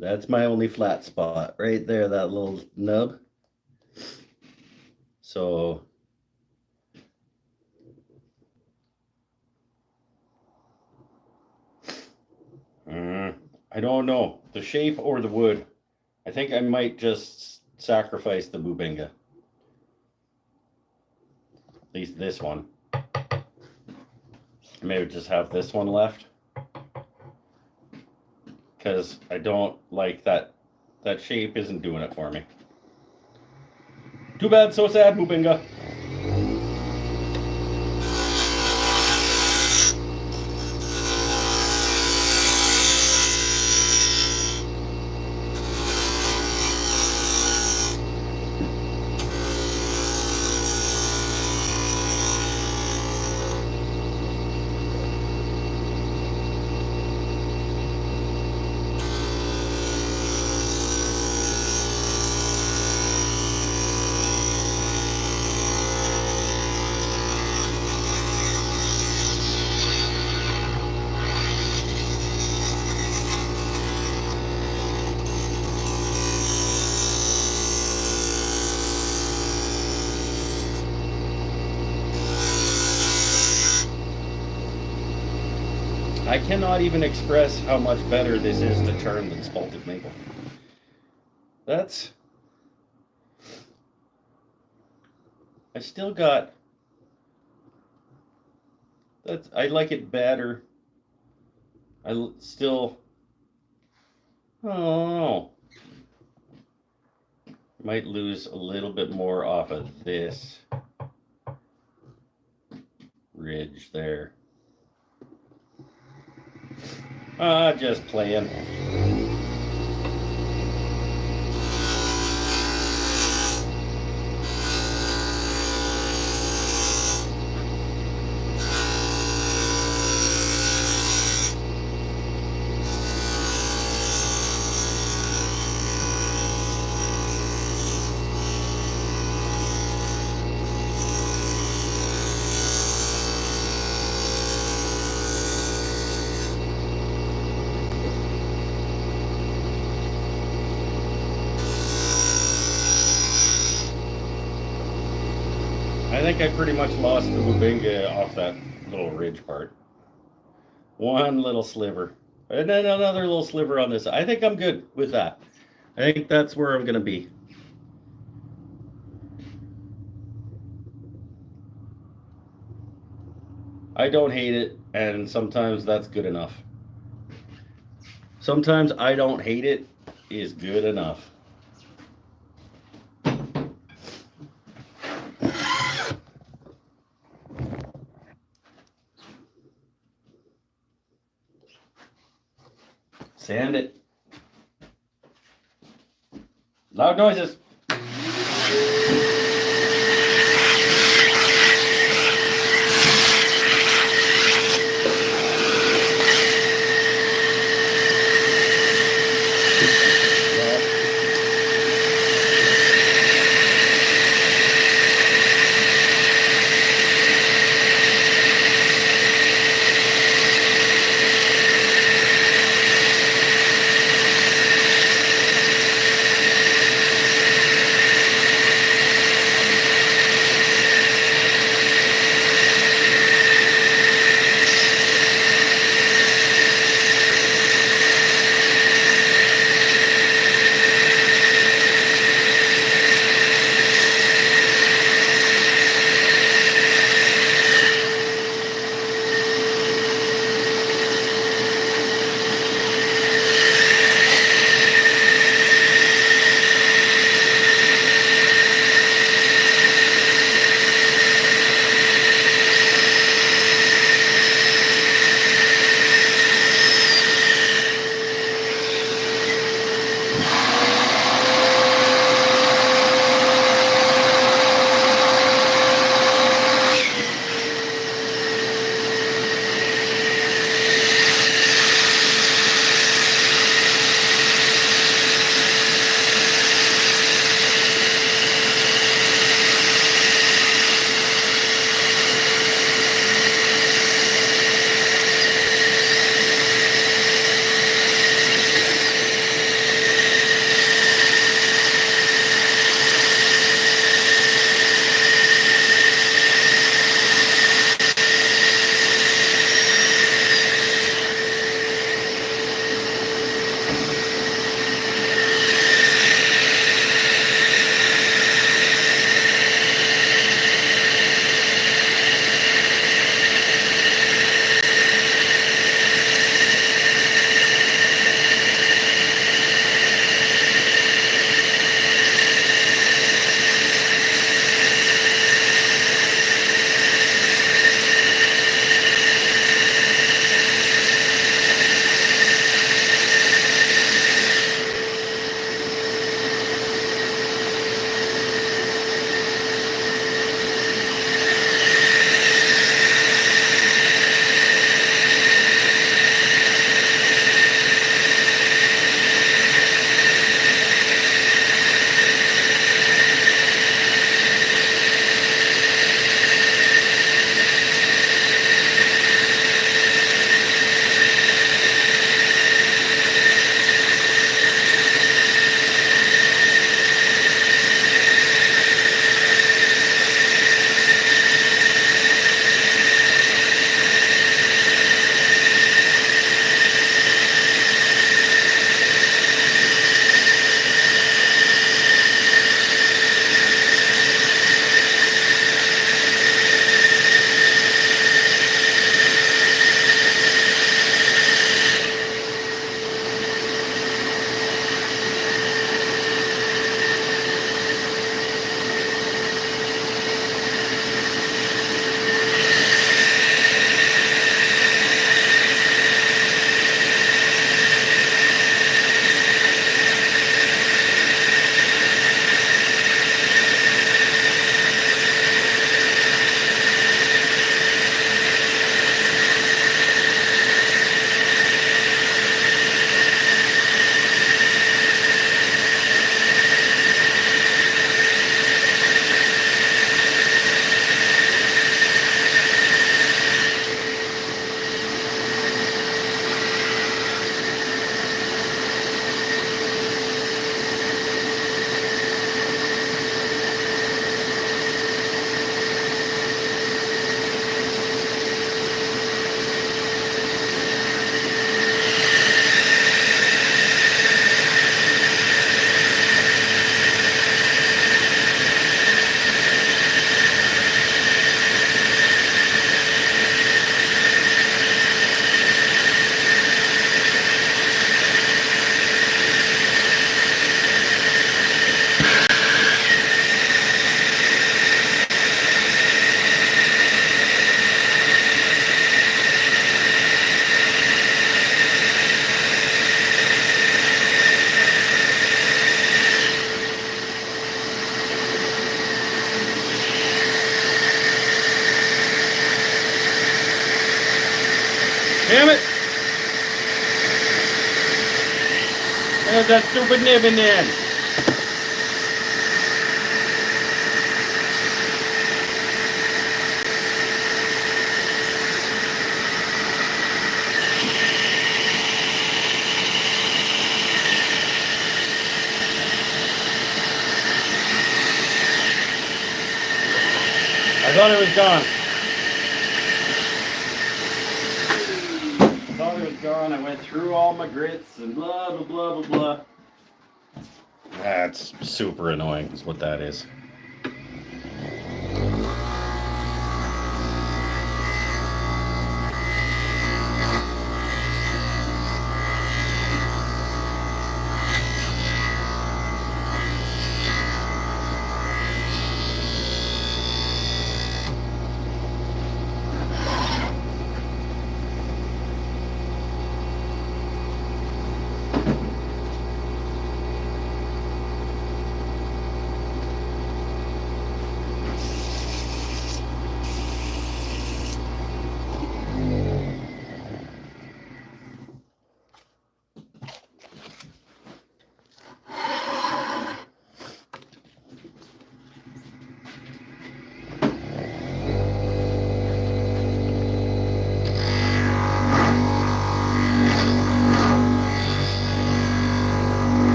That's my only flat spot right there, that little nub. So I don't know the shape or the wood. I think I might just sacrifice the Bubinga. At least this one. Maybe just have this one left. Because I don't like that. That shape isn't doing it for me. Too bad, so sad, Bubinga. I cannot even express how much better this is to turn than Spalted Maple. I still got, I like it better. I don't know. Might lose a little bit more off of this ridge there. Just playing. I think I pretty much lost the Bubinga off that little ridge part. One little sliver. And then another little sliver on this. I think I'm good with that. I think that's where I'm going to be. I don't hate it, and sometimes that's good enough. Sometimes I don't hate it is good enough. Sand it. Loud noises. Damn it! There's that stupid nib in the end. I thought it was gone. I thought it was gone. I went through all my grits and blah, blah, blah, blah, blah. That's super annoying is what that is.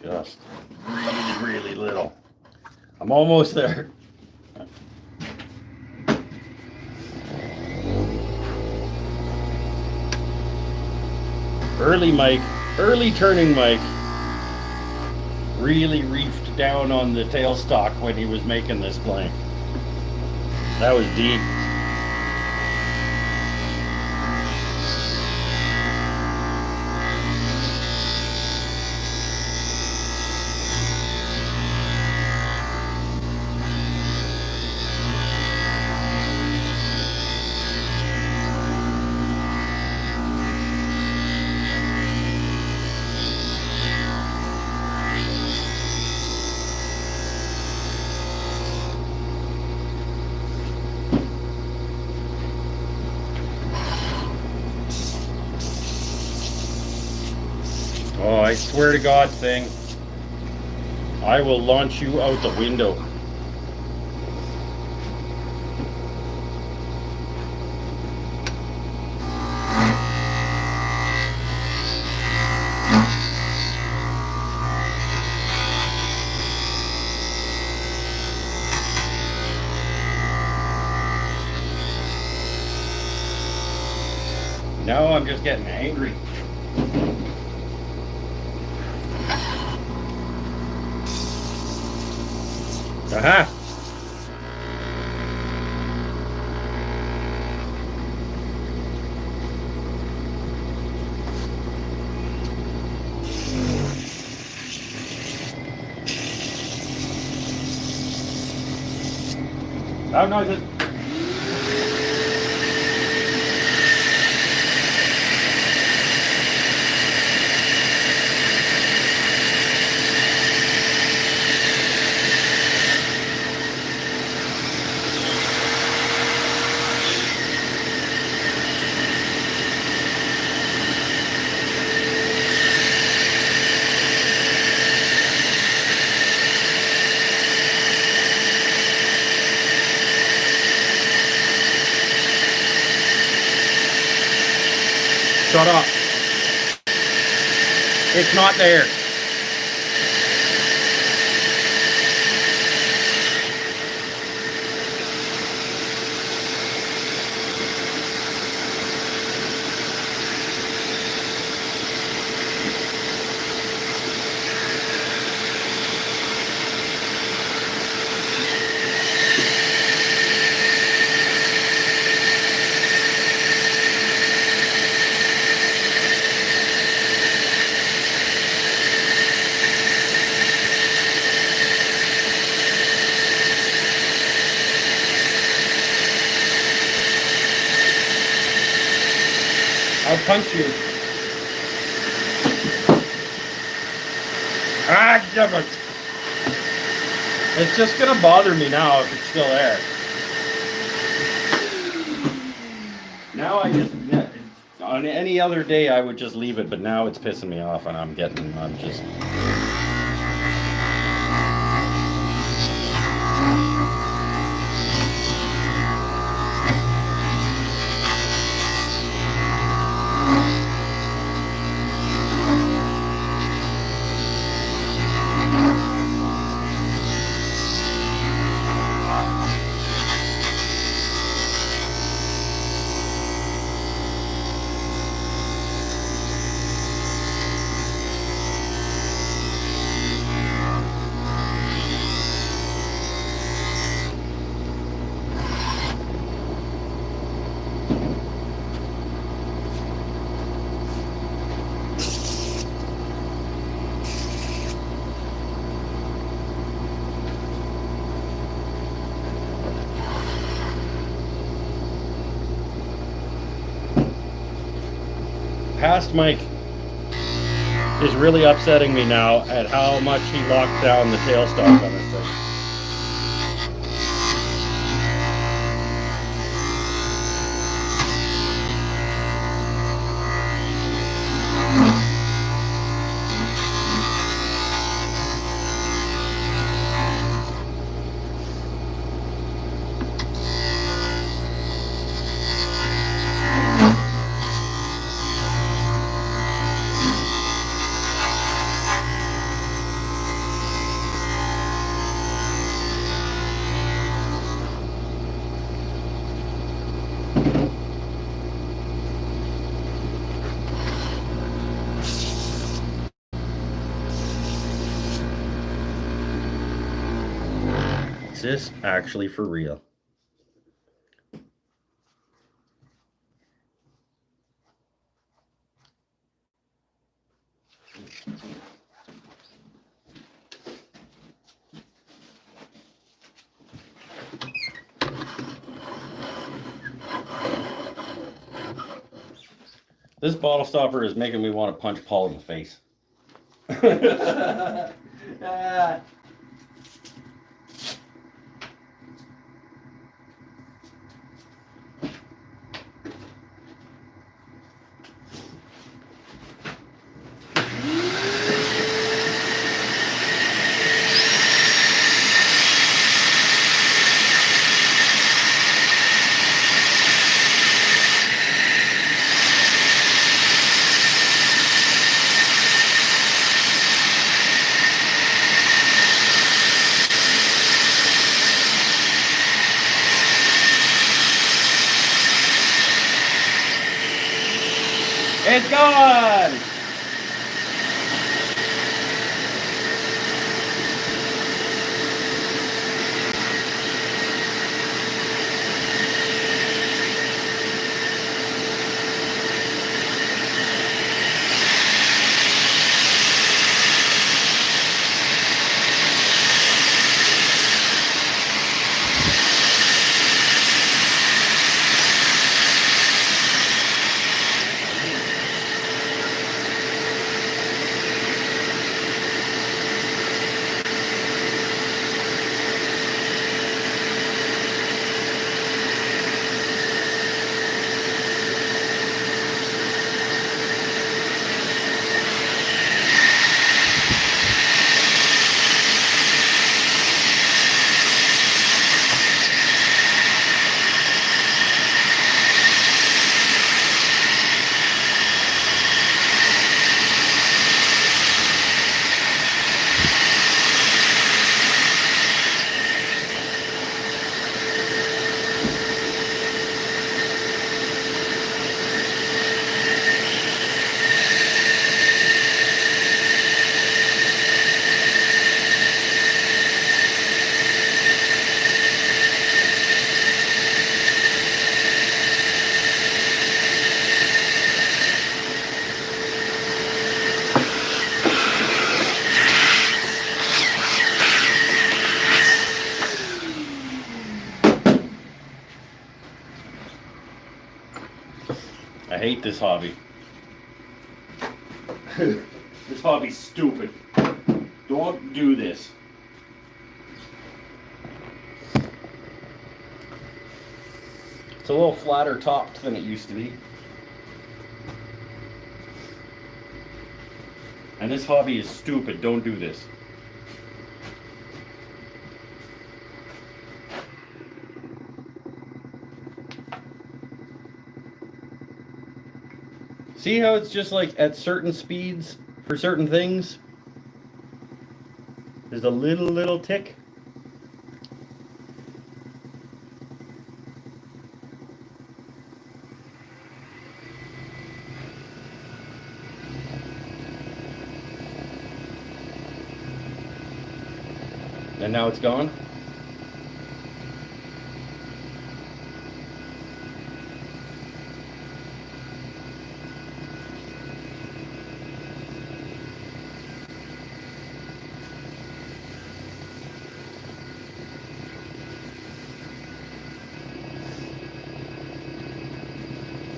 Just really, really little. I'm almost there. Early Mike, early turning Mike, really reefed down on the tailstock when he was making this plane. That was deep. Oh, I swear to God, thing, I will launch you out the window. Now I'm just getting angry. Aha! Loud noises. Shut up. It's not there. punch you. Ah, damn it. It's just gonna bother me now if it's still there. Now I just, on any other day I would just leave it, but now it's pissing me off and I'm just. Past Mike is really upsetting me now at how much he locked down the tailstock on this thing. Is this actually for real? This bottle stopper is making me want to punch Paul in the face. It's gone! I hate this hobby. This hobby's stupid. Don't do this. It's a little flatter topped than it used to be. And this hobby is stupid. Don't do this. See how it's just like at certain speeds for certain things? There's a little tick. And now it's gone.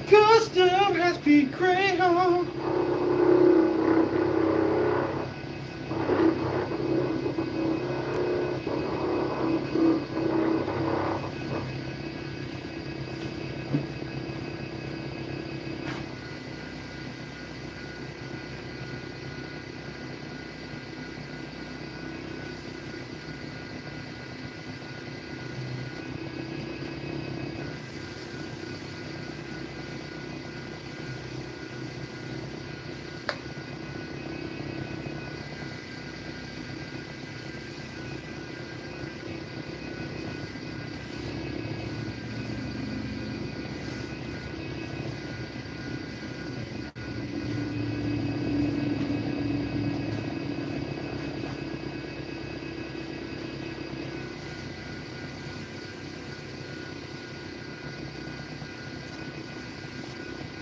Custom high-speed Greyhound.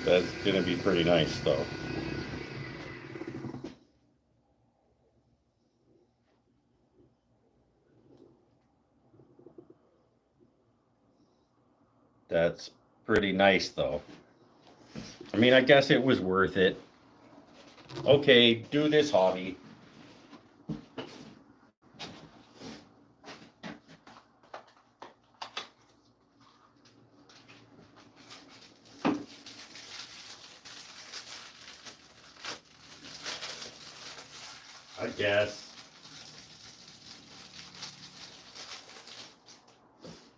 That's gonna be pretty nice though. That's pretty nice though. I mean, I guess it was worth it. Okay, do this hobby.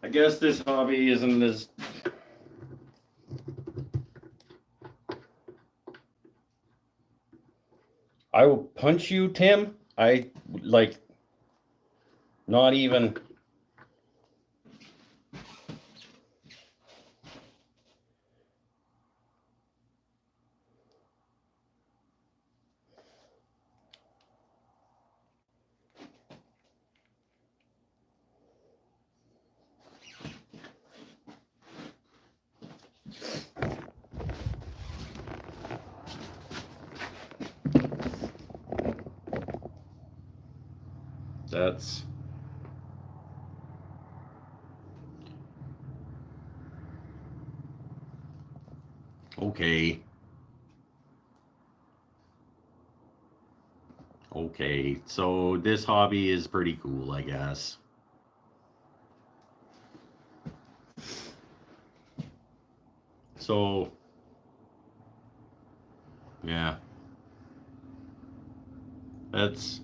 I guess this hobby isn't as... I will punch you, Tim. Not even... That's... Okay. Okay, so this hobby is pretty cool, I guess. So, yeah. That's...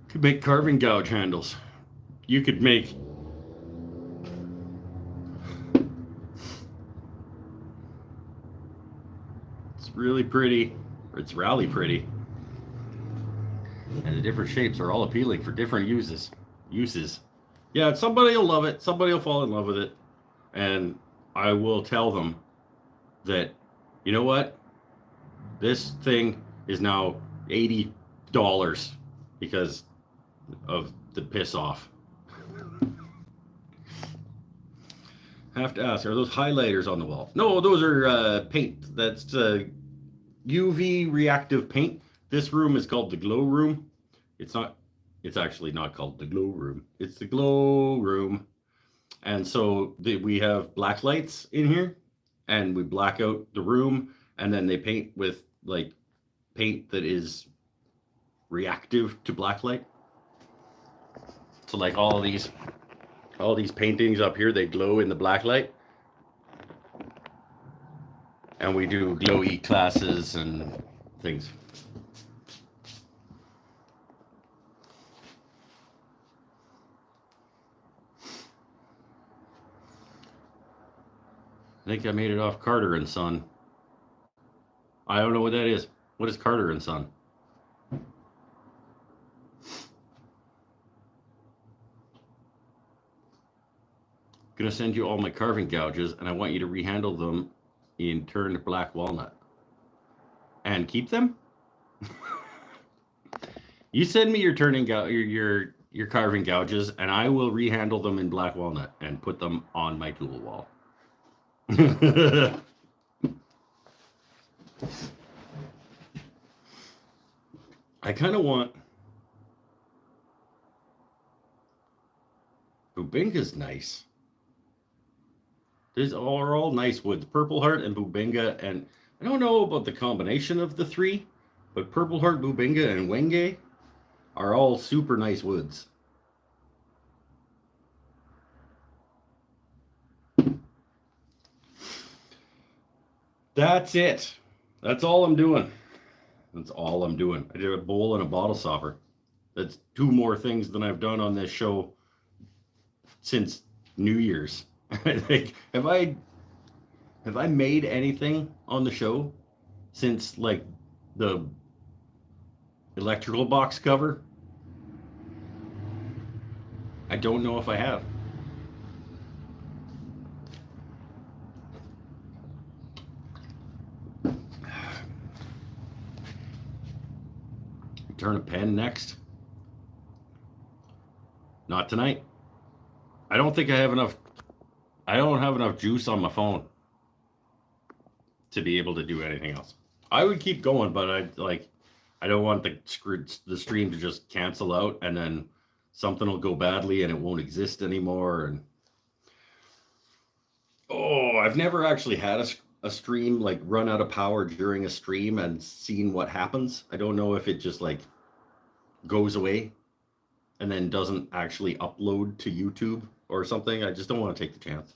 Could make carving gouge handles. You could make... It's really pretty. Or it's rally pretty. And the different shapes are all appealing for different uses. Yeah, somebody will love it. Somebody will fall in love with it. And I will tell them that, you know what? This thing is now $80 because of the piss off. Have to ask, are those highlighters on the wall? No, those are paint. That's UV reactive paint. This room is called the glow room. It's actually not called the glow room. It's the glow room. And so we have black lights in here, and we black out the room, and then they paint with like paint that is reactive to black light. So like all these paintings up here, they glow in the black light. And we do glowy classes and things. I think I made it off Carter and Son. I don't know what that is. What is Carter and Son? Gonna send you all my carving gouges, and I want you to rehandle them in turned black walnut. And keep them? You send me your your carving gouges, and I will rehandle them in black walnut and put them on my tool wall. I kind of want Bubinga's nice. These are all nice woods. Purple Heart and Bubinga, and I don't know about the combination of the three, but Purple Heart, Bubinga, and Wenge are all super nice woods. That's it. That's all I'm doing. That's all I'm doing. I did a bowl and a bottle stopper. That's 2 more things than I've done on this show since New Year's. Like, have I made anything on the show since like the electrical box cover? I don't know if I have. Turn a pen next. Not tonight. I don't think I have enough. I don't have enough juice on my phone to be able to do anything else. I would keep going, but I don't want the stream to just cancel out and then something will go badly and it won't exist anymore. And I've never actually had a stream like run out of power during a stream and seen what happens. I don't know if it just like goes away and then doesn't actually upload to YouTube or something. I just don't want to take the chance.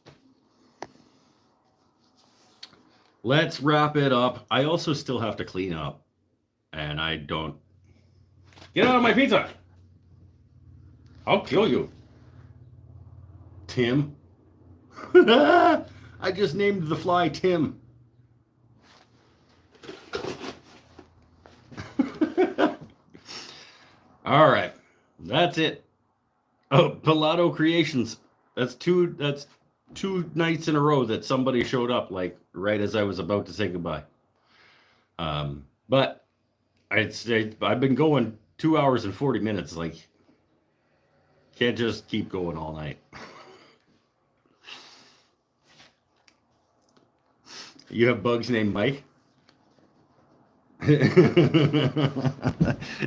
Let's wrap it up. I also still have to clean up, and I don't. Get out of my pizza! I'll kill you, Tim. I just named the fly Tim. All right, that's it. Oh, Pilato Creations. That's two nights in a row that somebody showed up, like right as I was about to say goodbye. But I've been going 2 hours and 40 minutes. Like, can't just keep going all night. You have bugs named Mike?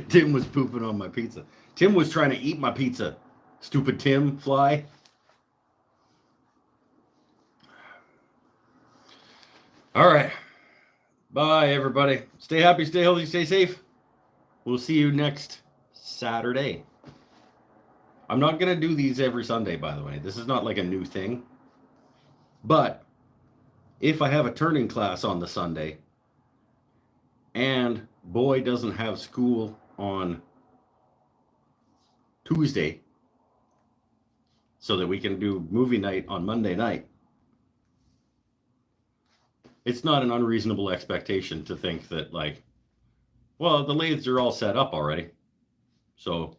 Tim was pooping on my pizza. Tim was trying to eat my pizza. Stupid Tim fly. All right. Bye, everybody. Stay happy, stay healthy, stay safe. We'll see you next Saturday. I'm not going to do these every Sunday, by the way. This is not like a new thing. But if I have a turning class on the Sunday and boy doesn't have school on Tuesday so that we can do movie night on Monday night, it's not an unreasonable expectation to think that, like, well, the lathes are all set up already. So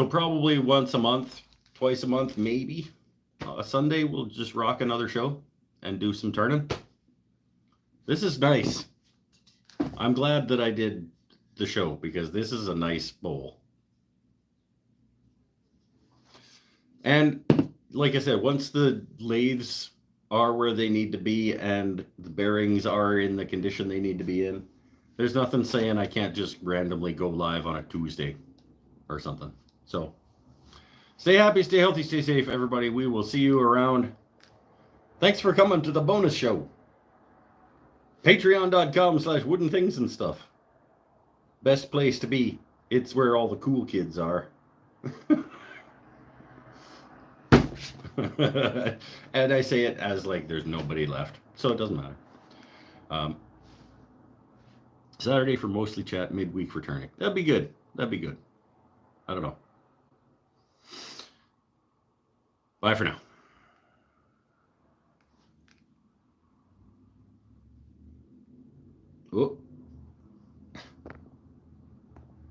probably once a month, twice a month, maybe a Sunday, we'll just rock another show and do some turning. This is nice. I'm glad that I did the show because this is a nice bowl. And like I said, once the lathes are where they need to be and the bearings are in the condition they need to be in, there's nothing saying I can't just randomly go live on a Tuesday or something. So Stay happy, stay healthy, stay safe, everybody. We will see you around. Thanks for coming to the bonus show. Patreon.com/wooden things and stuff. Best place to be. It's where all the cool kids are. And I say it as like there's nobody left, so it doesn't matter. Saturday for mostly chat, midweek for turning. That'd be good. That'd be good. I don't know. Bye for now. Oh.